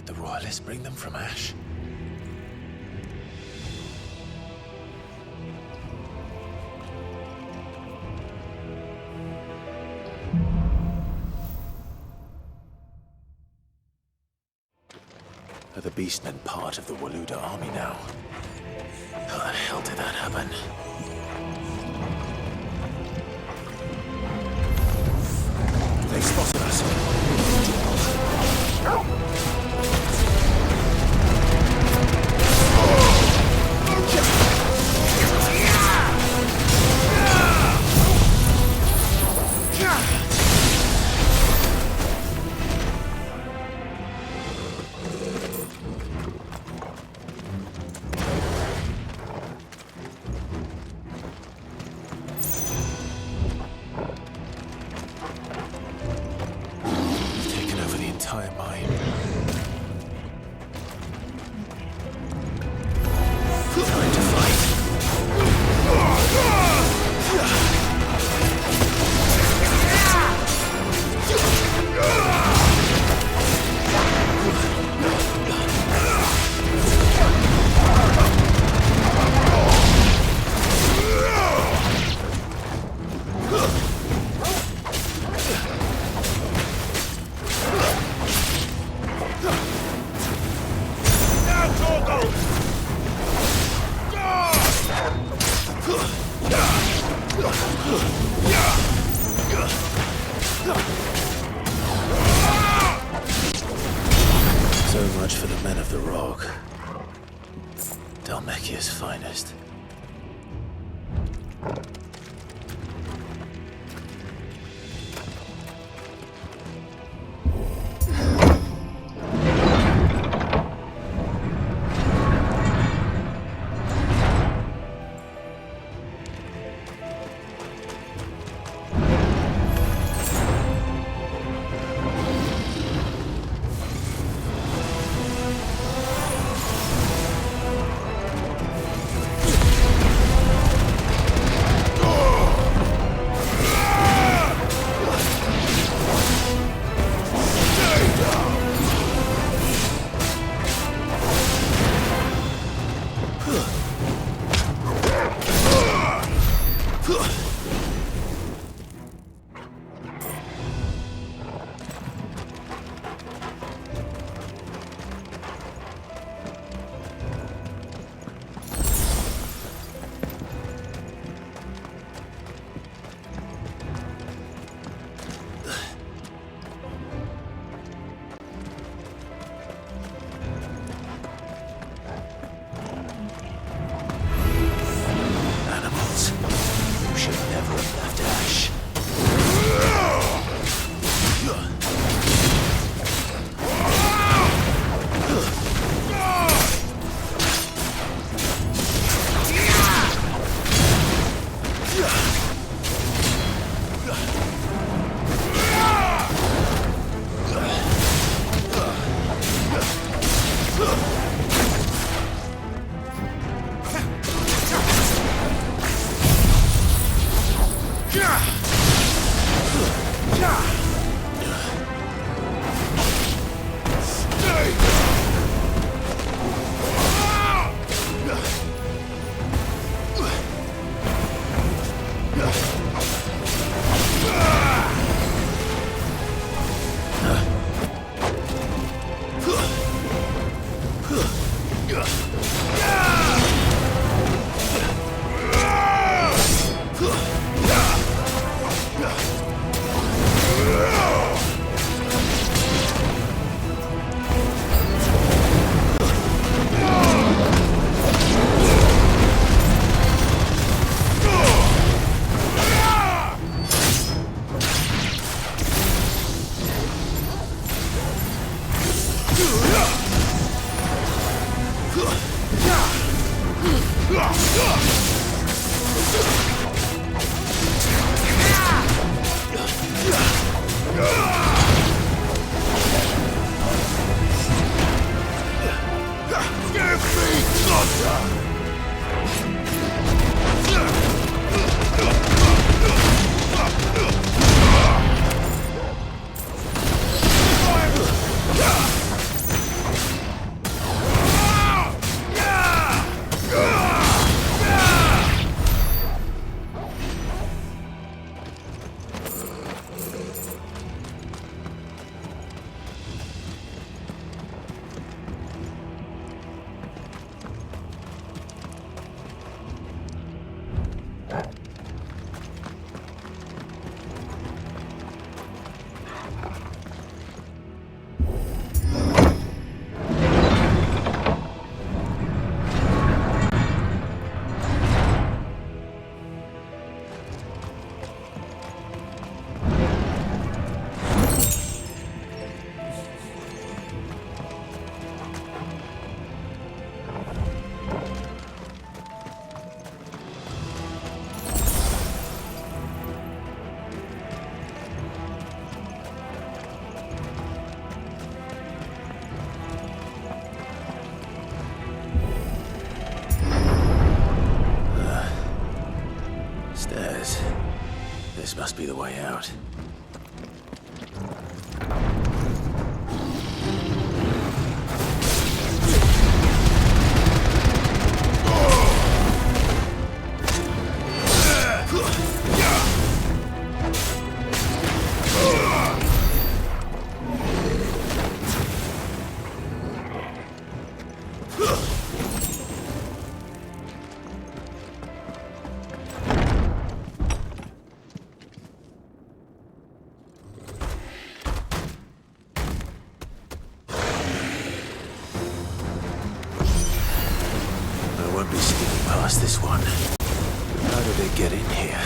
the royalists bring them from Ash? Are the Beastmen part of the Waluda army now? How the hell did that happen? They spotted us. Taken over the entire mine. Time to So much for the men of the Rock. Dhalmekia's finest. stairs. This must be the way out. This one. How did it get in here?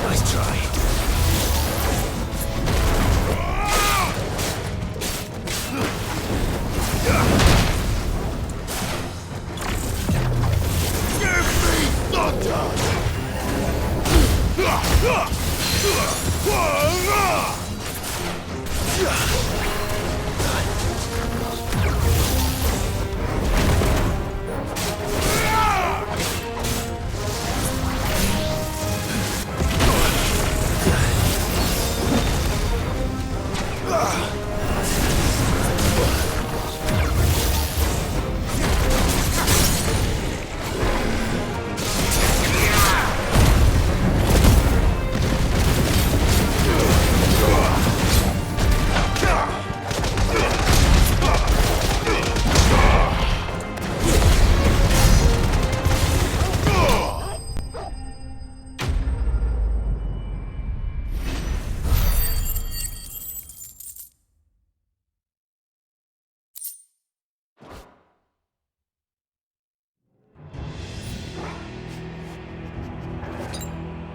Nice try.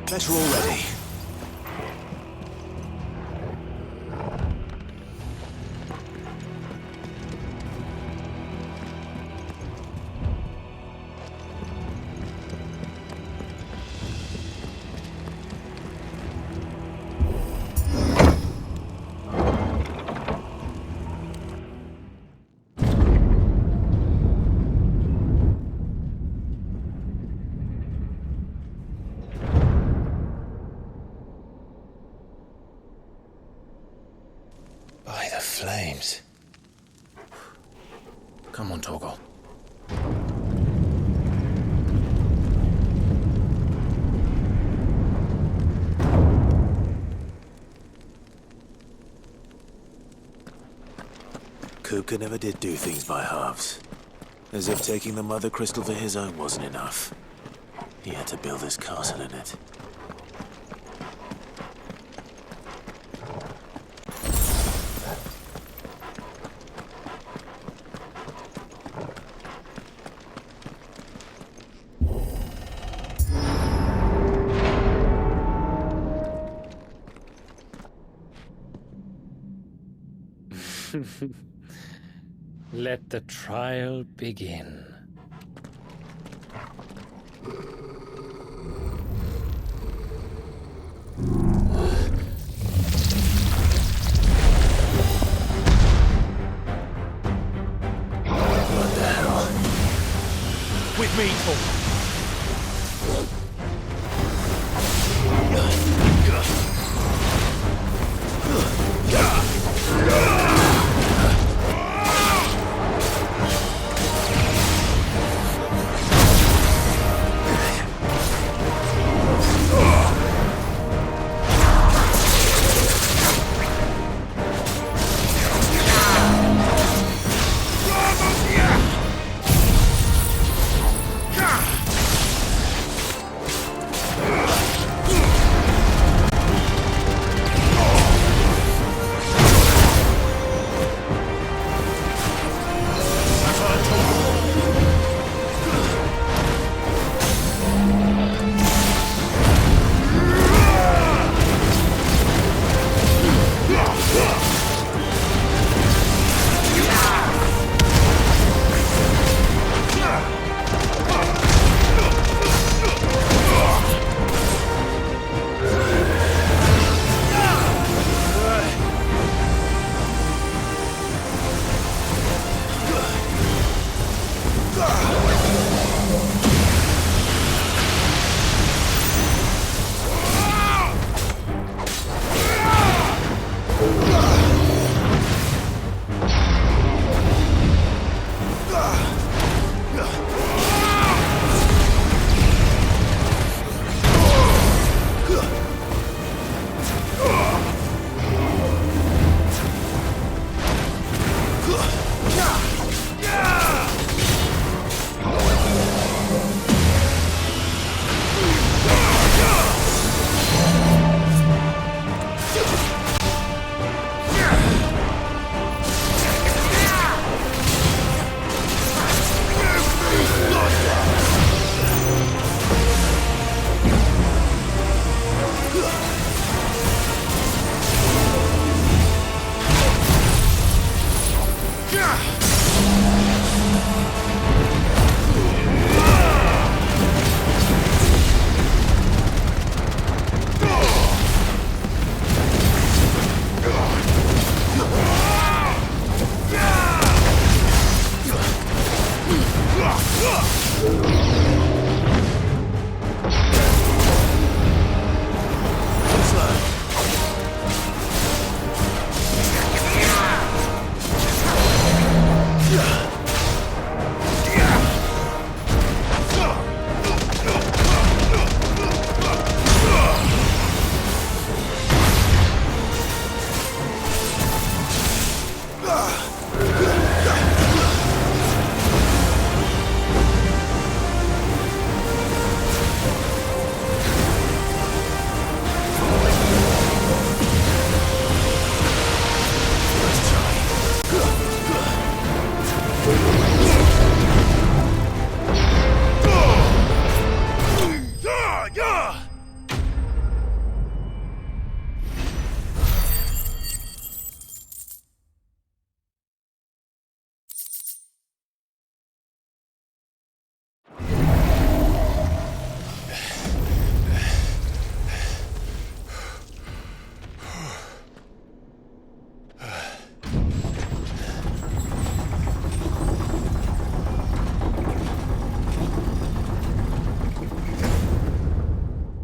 Better already. By the flames. Come on, Togo. Kupka never did do things by halves. As if taking the Mother Crystal for his own wasn't enough. He had to build his castle in it. Let the trial begin. What the hell? With me, Paul.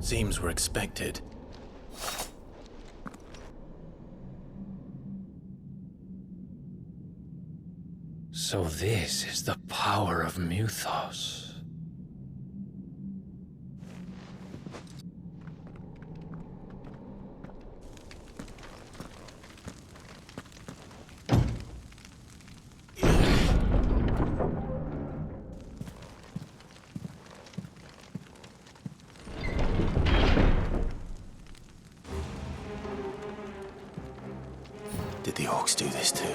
Seems we're expected. So this is the power of Muthos. Did the orcs do this too?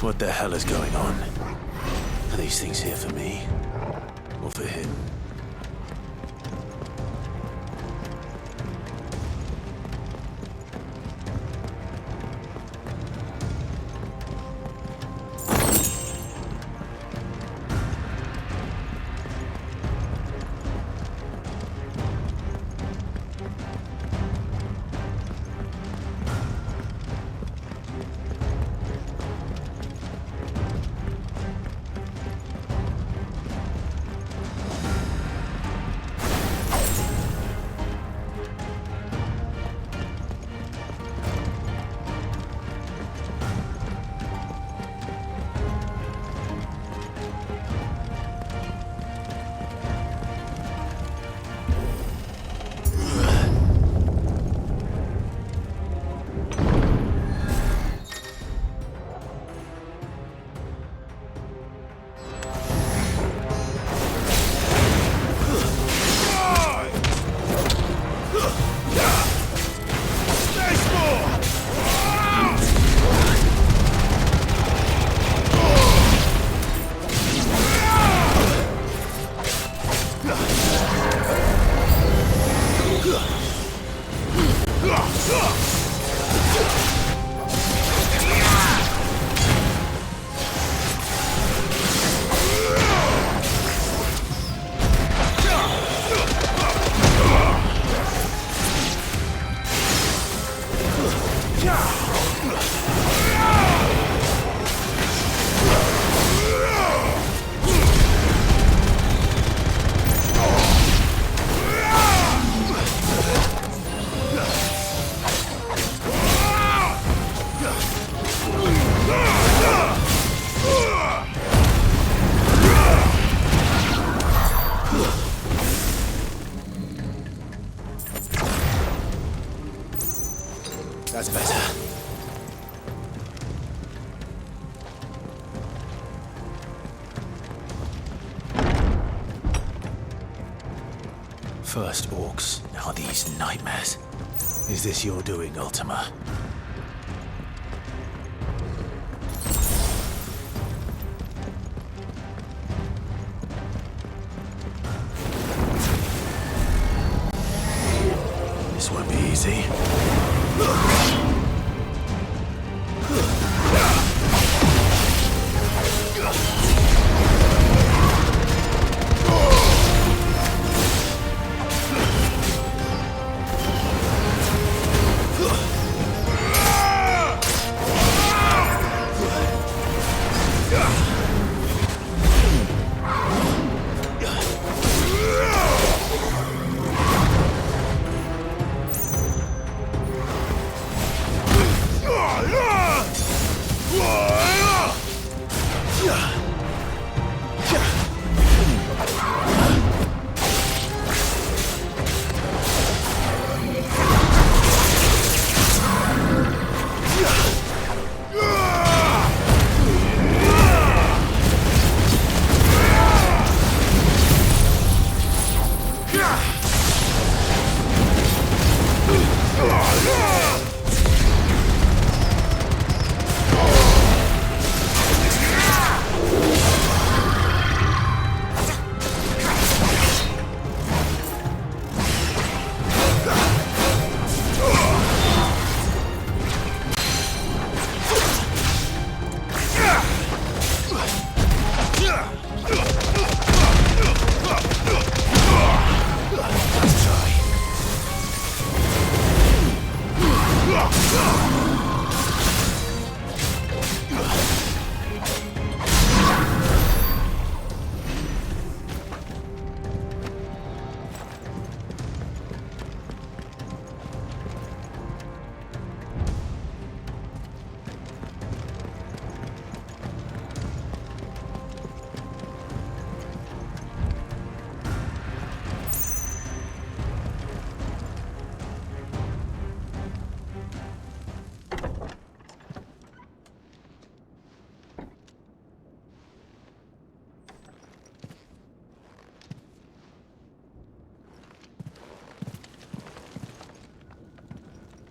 What the hell is going on? Are these things here for me? Or for him? That's better. First orcs, now these nightmares. Is this your doing, Ultima? This won't be easy.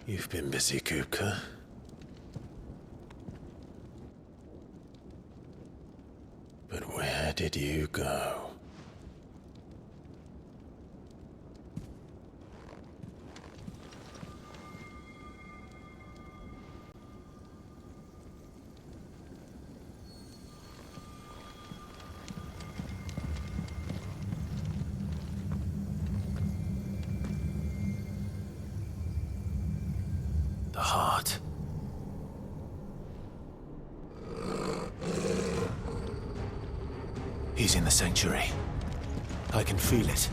You've been busy, Kupka. But where did you go? The heart. He's in the sanctuary. I can feel it.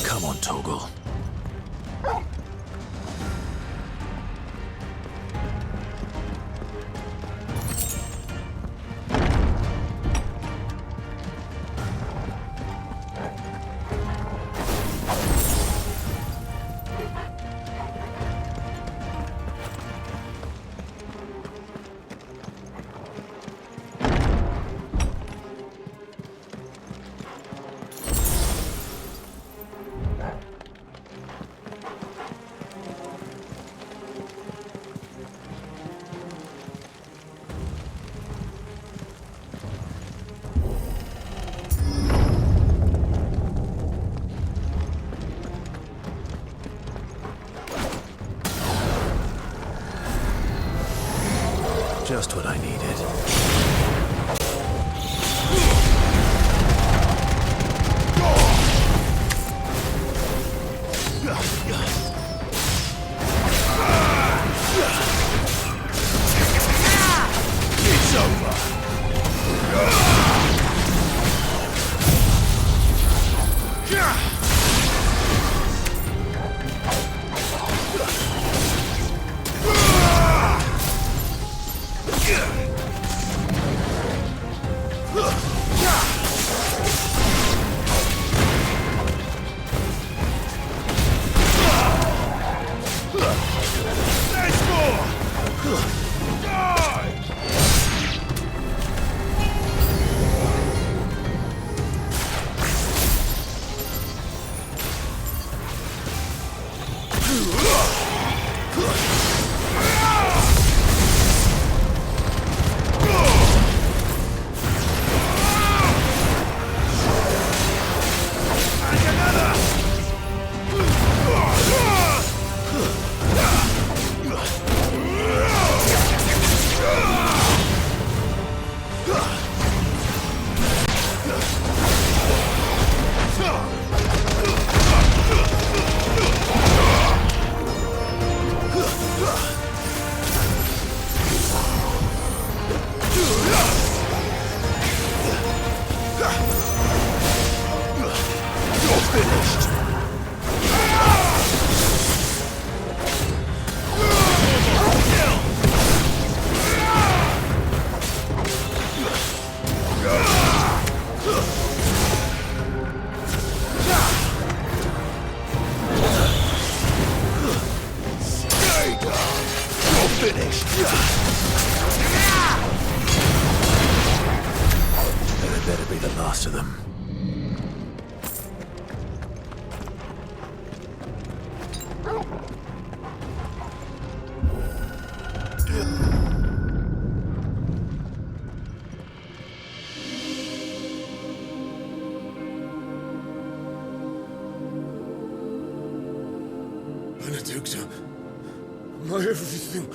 Come on, Toggle. Just what I needed. It's over. Better be the last of them. Benedicta, my everything.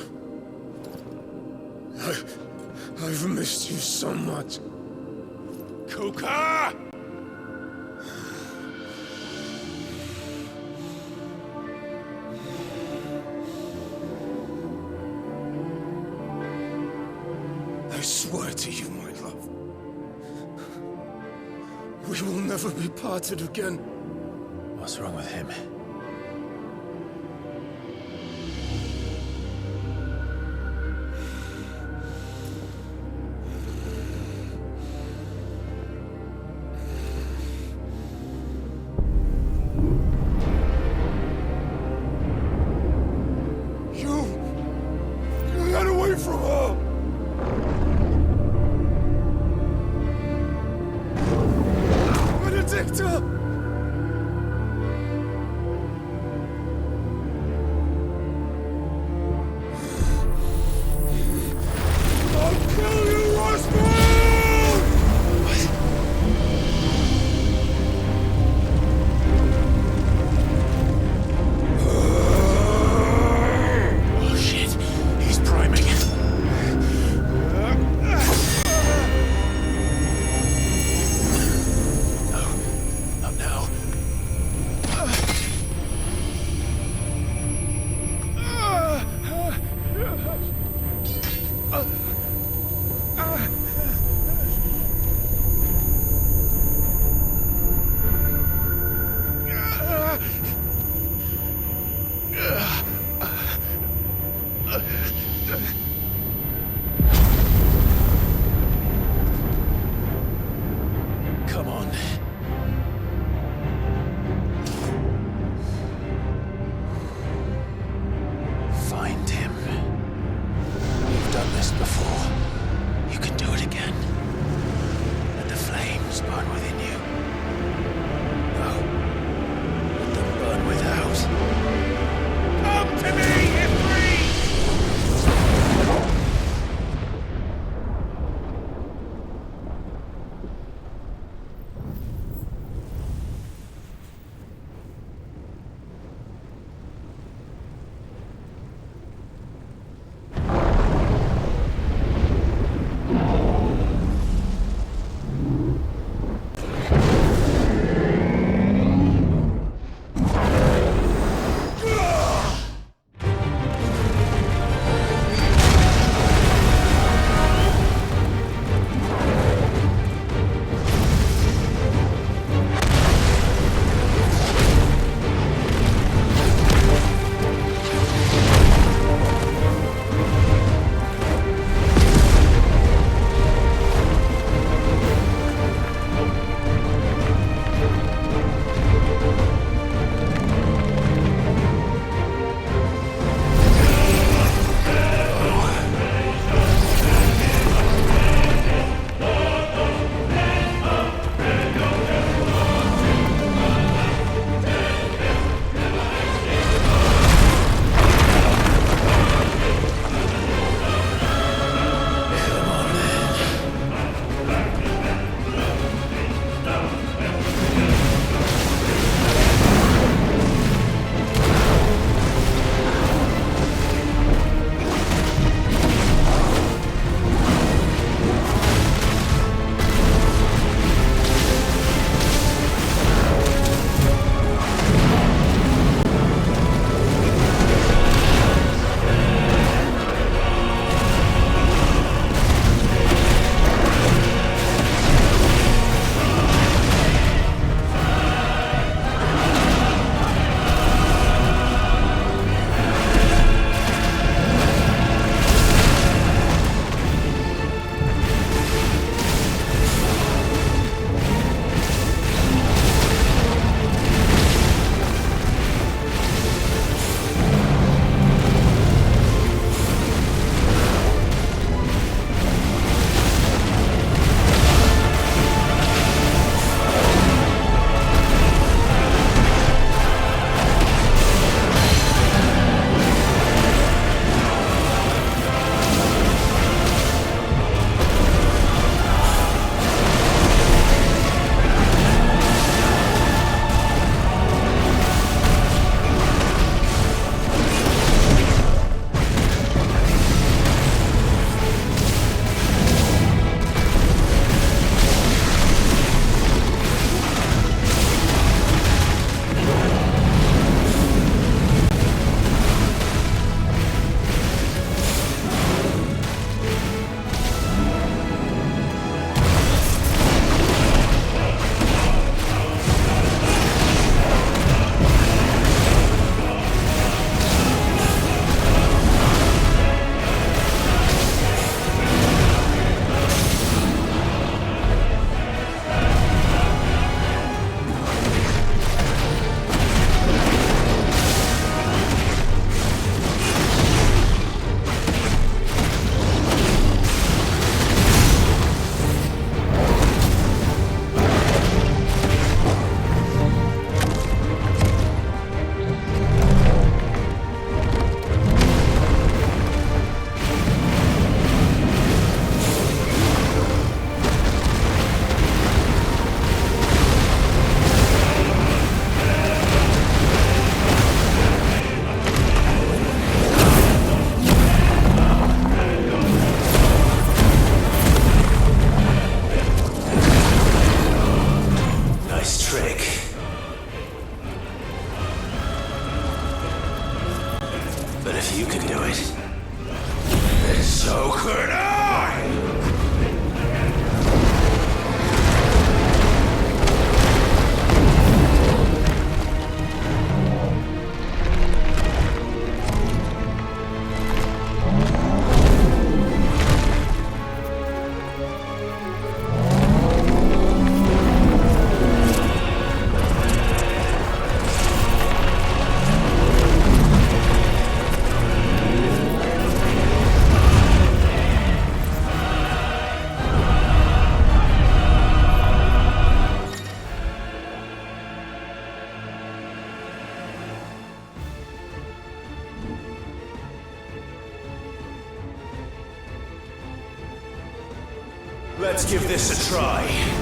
I've missed you so much. Kuka! I swear to you, my love, we will never be parted again. What's wrong with him? Flames burn within you. No. Let them burn without. Come to me, Ifrit! Let's give this a try.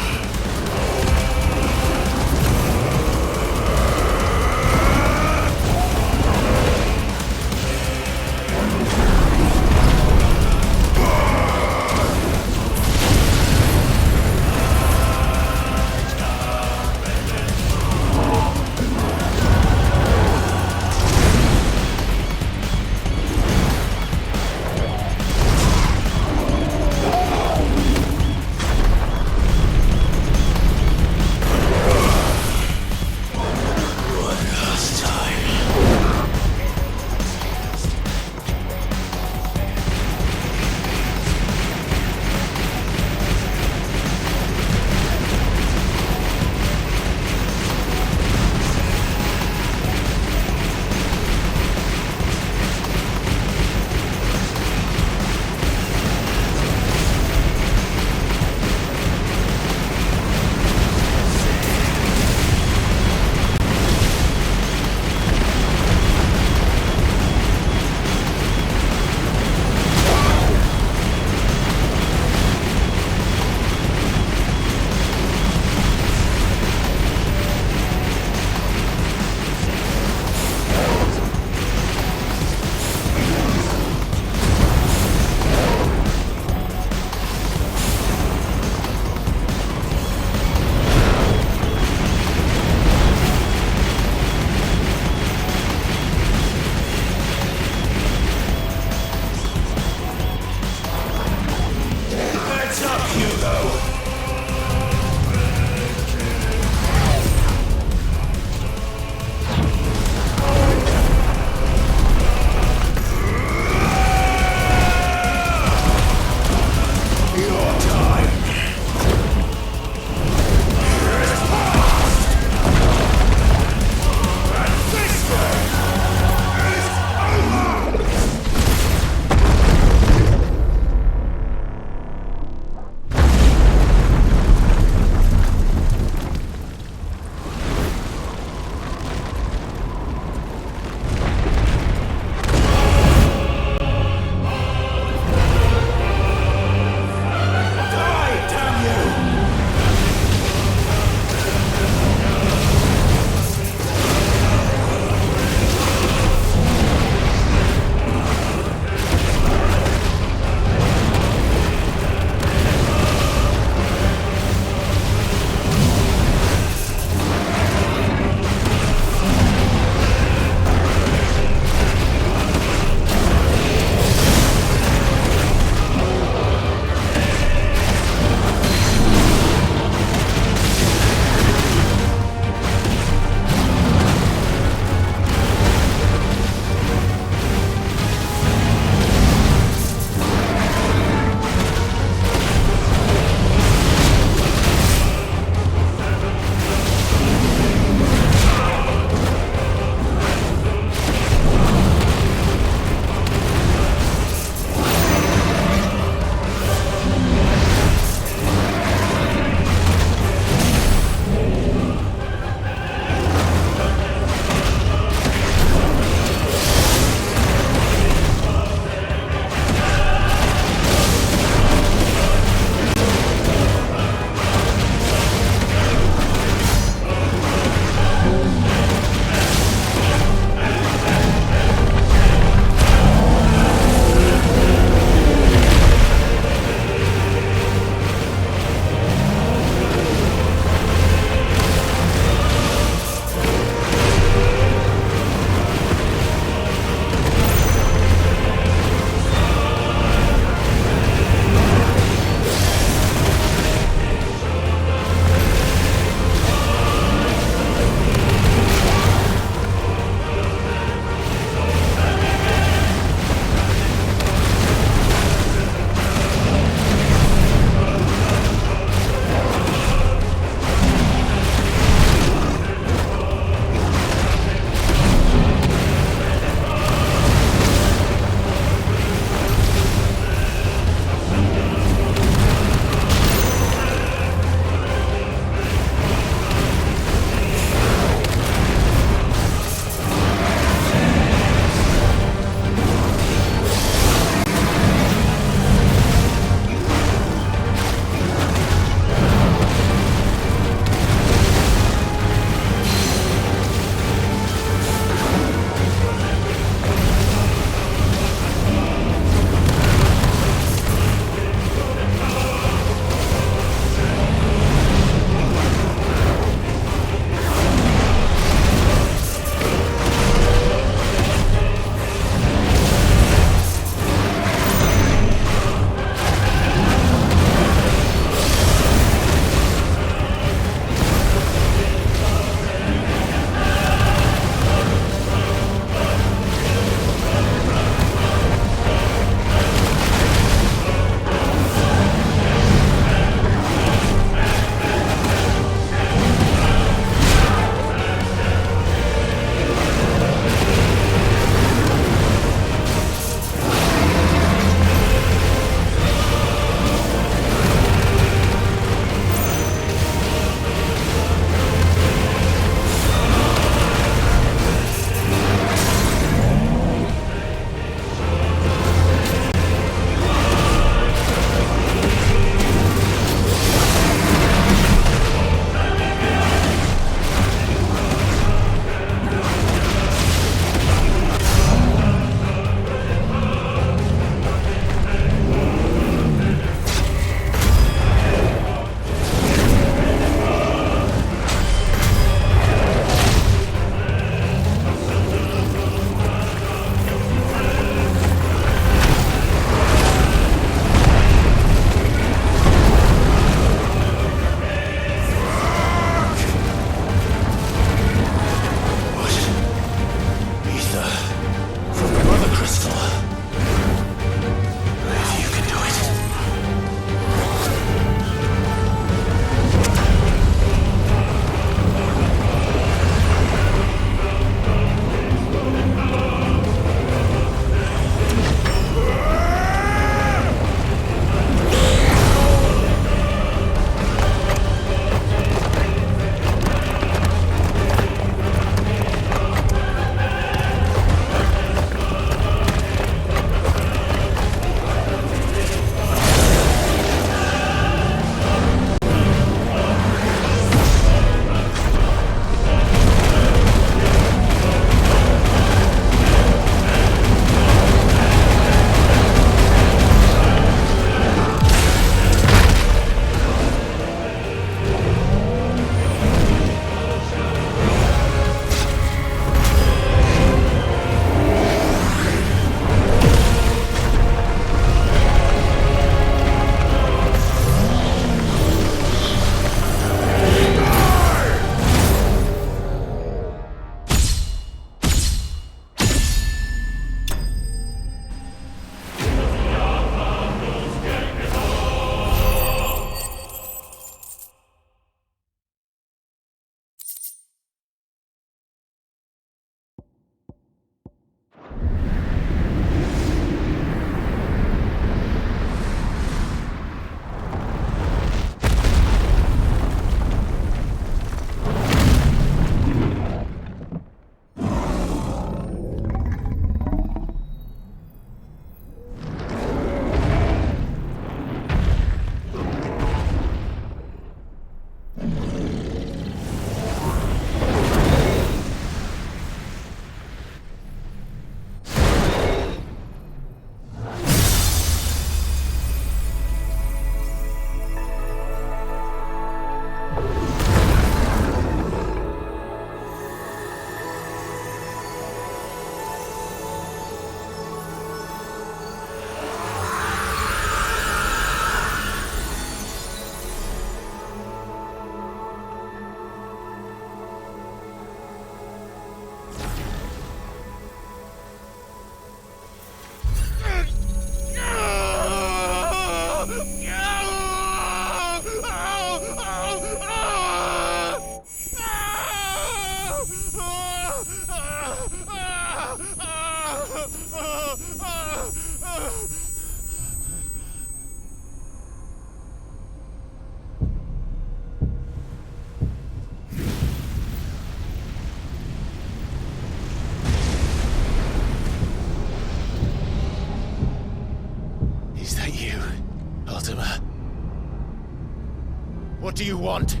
What do you want?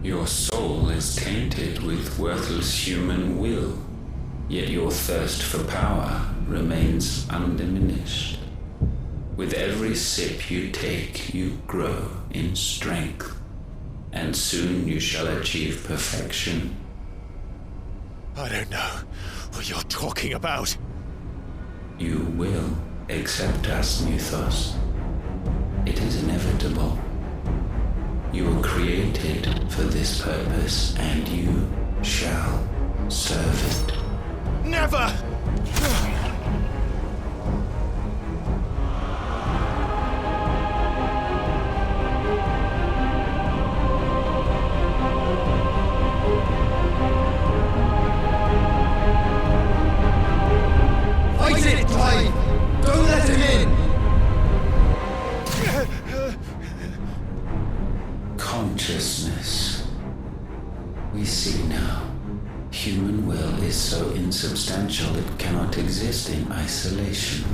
Your soul is tainted with worthless human will, yet your thirst for power remains undiminished. With every sip you take, you grow in strength, and soon you shall achieve perfection. I don't know what you're talking about. You will accept us, Muthos. It is inevitable. You were created for this purpose, and you shall serve it. Never! Fight it, Clive! Don't let him in! Consciousness. We see now. Human will is so insubstantial it cannot exist in isolation.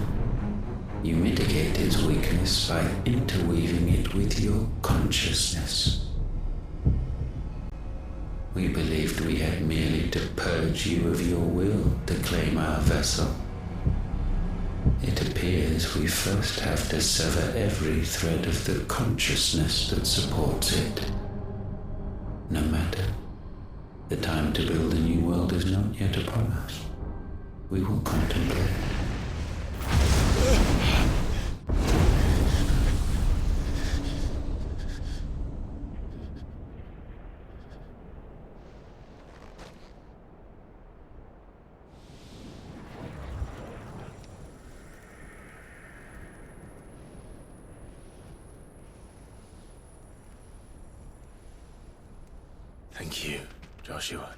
You mitigate its weakness by interweaving it with your consciousness. We believed we had merely to purge you of your will to claim our vessel. It appears we first have to sever every thread of the consciousness that supports it. No matter. The time to build a new world is not yet upon us. We will contemplate. Thank you, Joshua.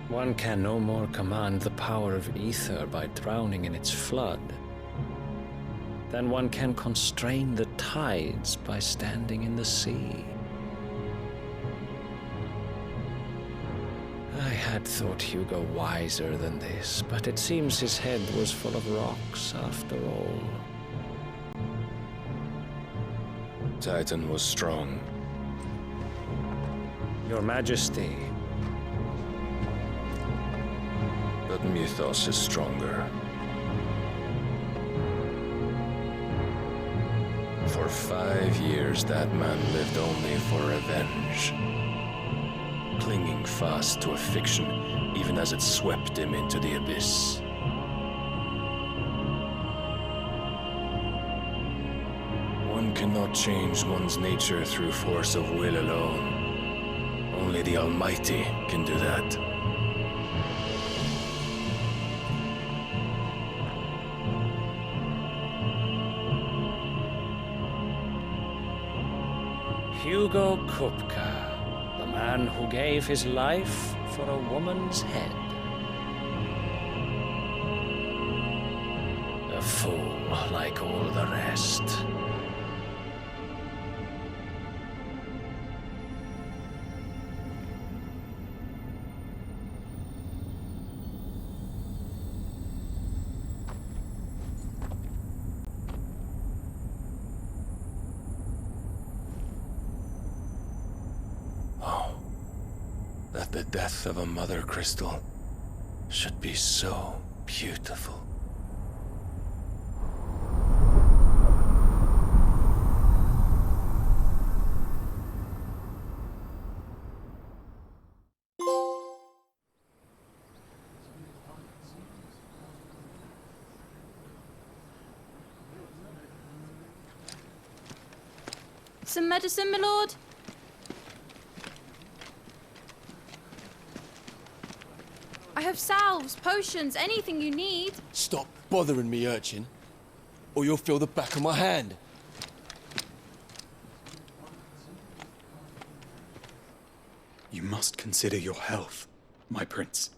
One can no more command the power of ether by drowning in its flood than one can constrain the tides by standing in the sea. I had thought Hugo wiser than this, but it seems his head was full of rocks after all. Titan was strong. Your Majesty. But Mythos is stronger. For 5 years, that man lived only for revenge. Clinging fast to a fiction, even as it swept him into the abyss. One cannot change one's nature through force of will alone. Only the Almighty can do that. Hugo Kupka, the man who gave his life for a woman's head. A fool like all the rest. That the death of a mother crystal should be so beautiful. Some medicine, my lord? I have salves, potions, anything you need. Stop bothering me, urchin, or you'll feel the back of my hand. You must consider your health, my prince.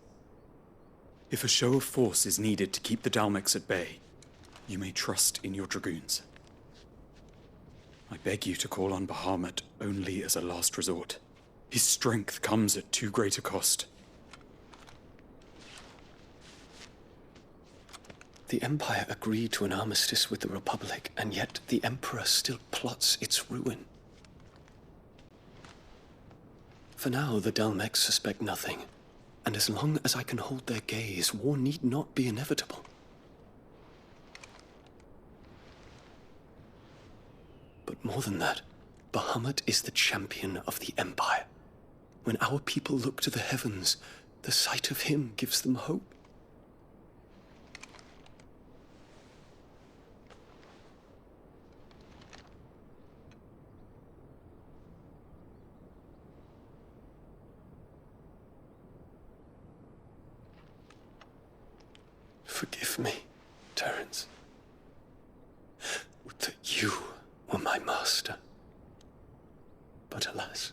If a show of force is needed to keep the Dalmex at bay, you may trust in your dragoons. I beg you to call on Bahamut only as a last resort. His strength comes at too great a cost. The Empire agreed to an armistice with the Republic, and yet the Emperor still plots its ruin. For now, the Dalmex suspect nothing, and as long as I can hold their gaze, war need not be inevitable. But more than that, Bahamut is the champion of the Empire. When our people look to the heavens, the sight of him gives them hope. Forgive me, Terence. Would that you were my master. But alas.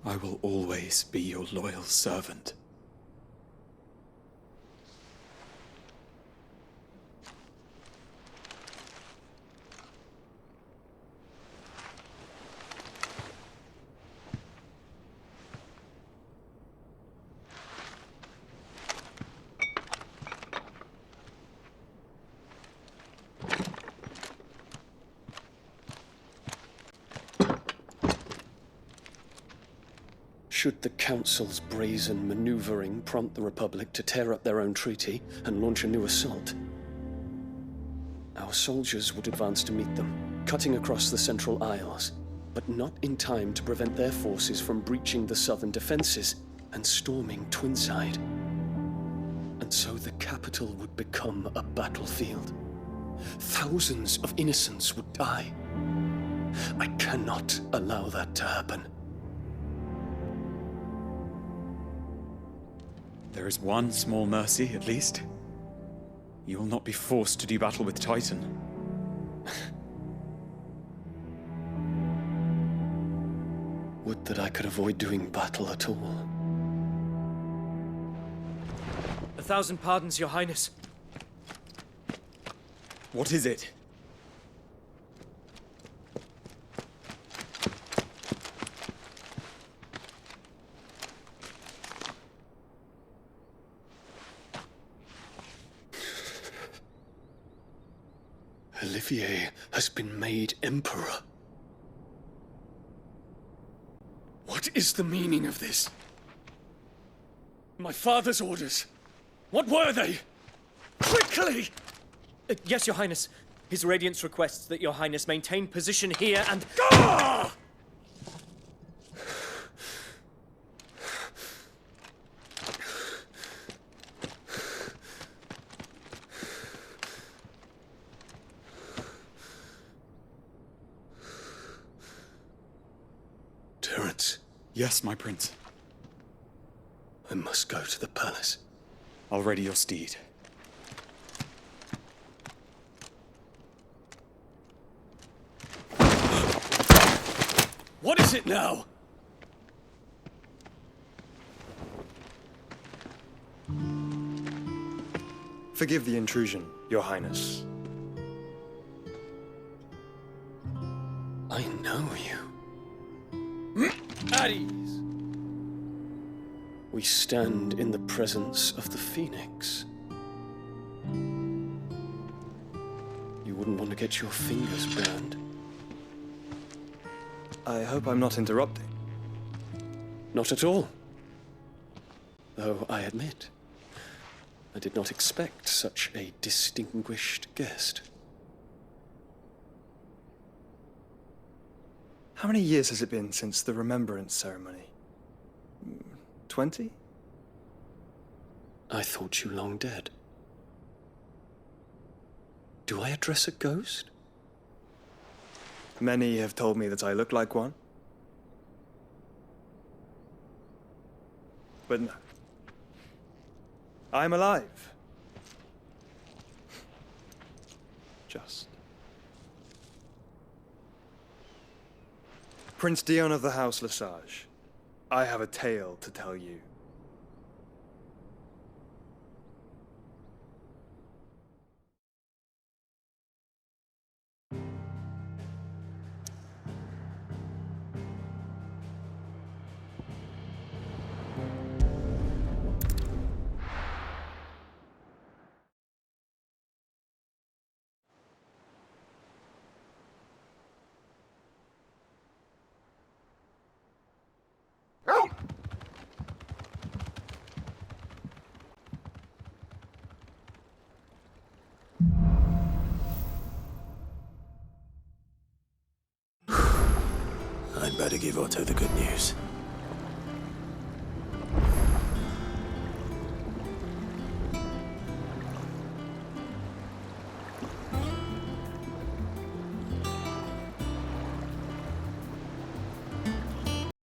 I will always be your loyal servant. Should the Council's brazen maneuvering prompt the Republic to tear up their own treaty and launch a new assault, our soldiers would advance to meet them, cutting across the Central Isles, but not in time to prevent their forces from breaching the southern defenses and storming Twinside. And so the capital would become a battlefield. Thousands of innocents would die. I cannot allow that to happen. There is one small mercy, at least. You will not be forced to do battle with Titan. Would that I could avoid doing battle at all. 1,000 pardons, Your Highness. What is it? Olivier has been made Emperor. What is the meaning of this? My father's orders. What were they? Quickly! Yes, Your Highness. His Radiance requests that Your Highness maintain position here and... Gah! Terence. Yes, my prince. I must go to the palace. I'll ready your steed. What is it now? Forgive the intrusion, Your Highness. I know you. At ease. We stand in the presence of the Phoenix. You wouldn't want to get your fingers burned. I hope I'm not interrupting. Not at all. Though I admit, I did not expect such a distinguished guest. How many years has it been since the Remembrance ceremony? 20? I thought you long dead. Do I address a ghost? Many have told me that I look like one. But no. I'm alive. Just. Prince Dion of the House Lesage, I have a tale to tell you. I'd better give Otto the good news.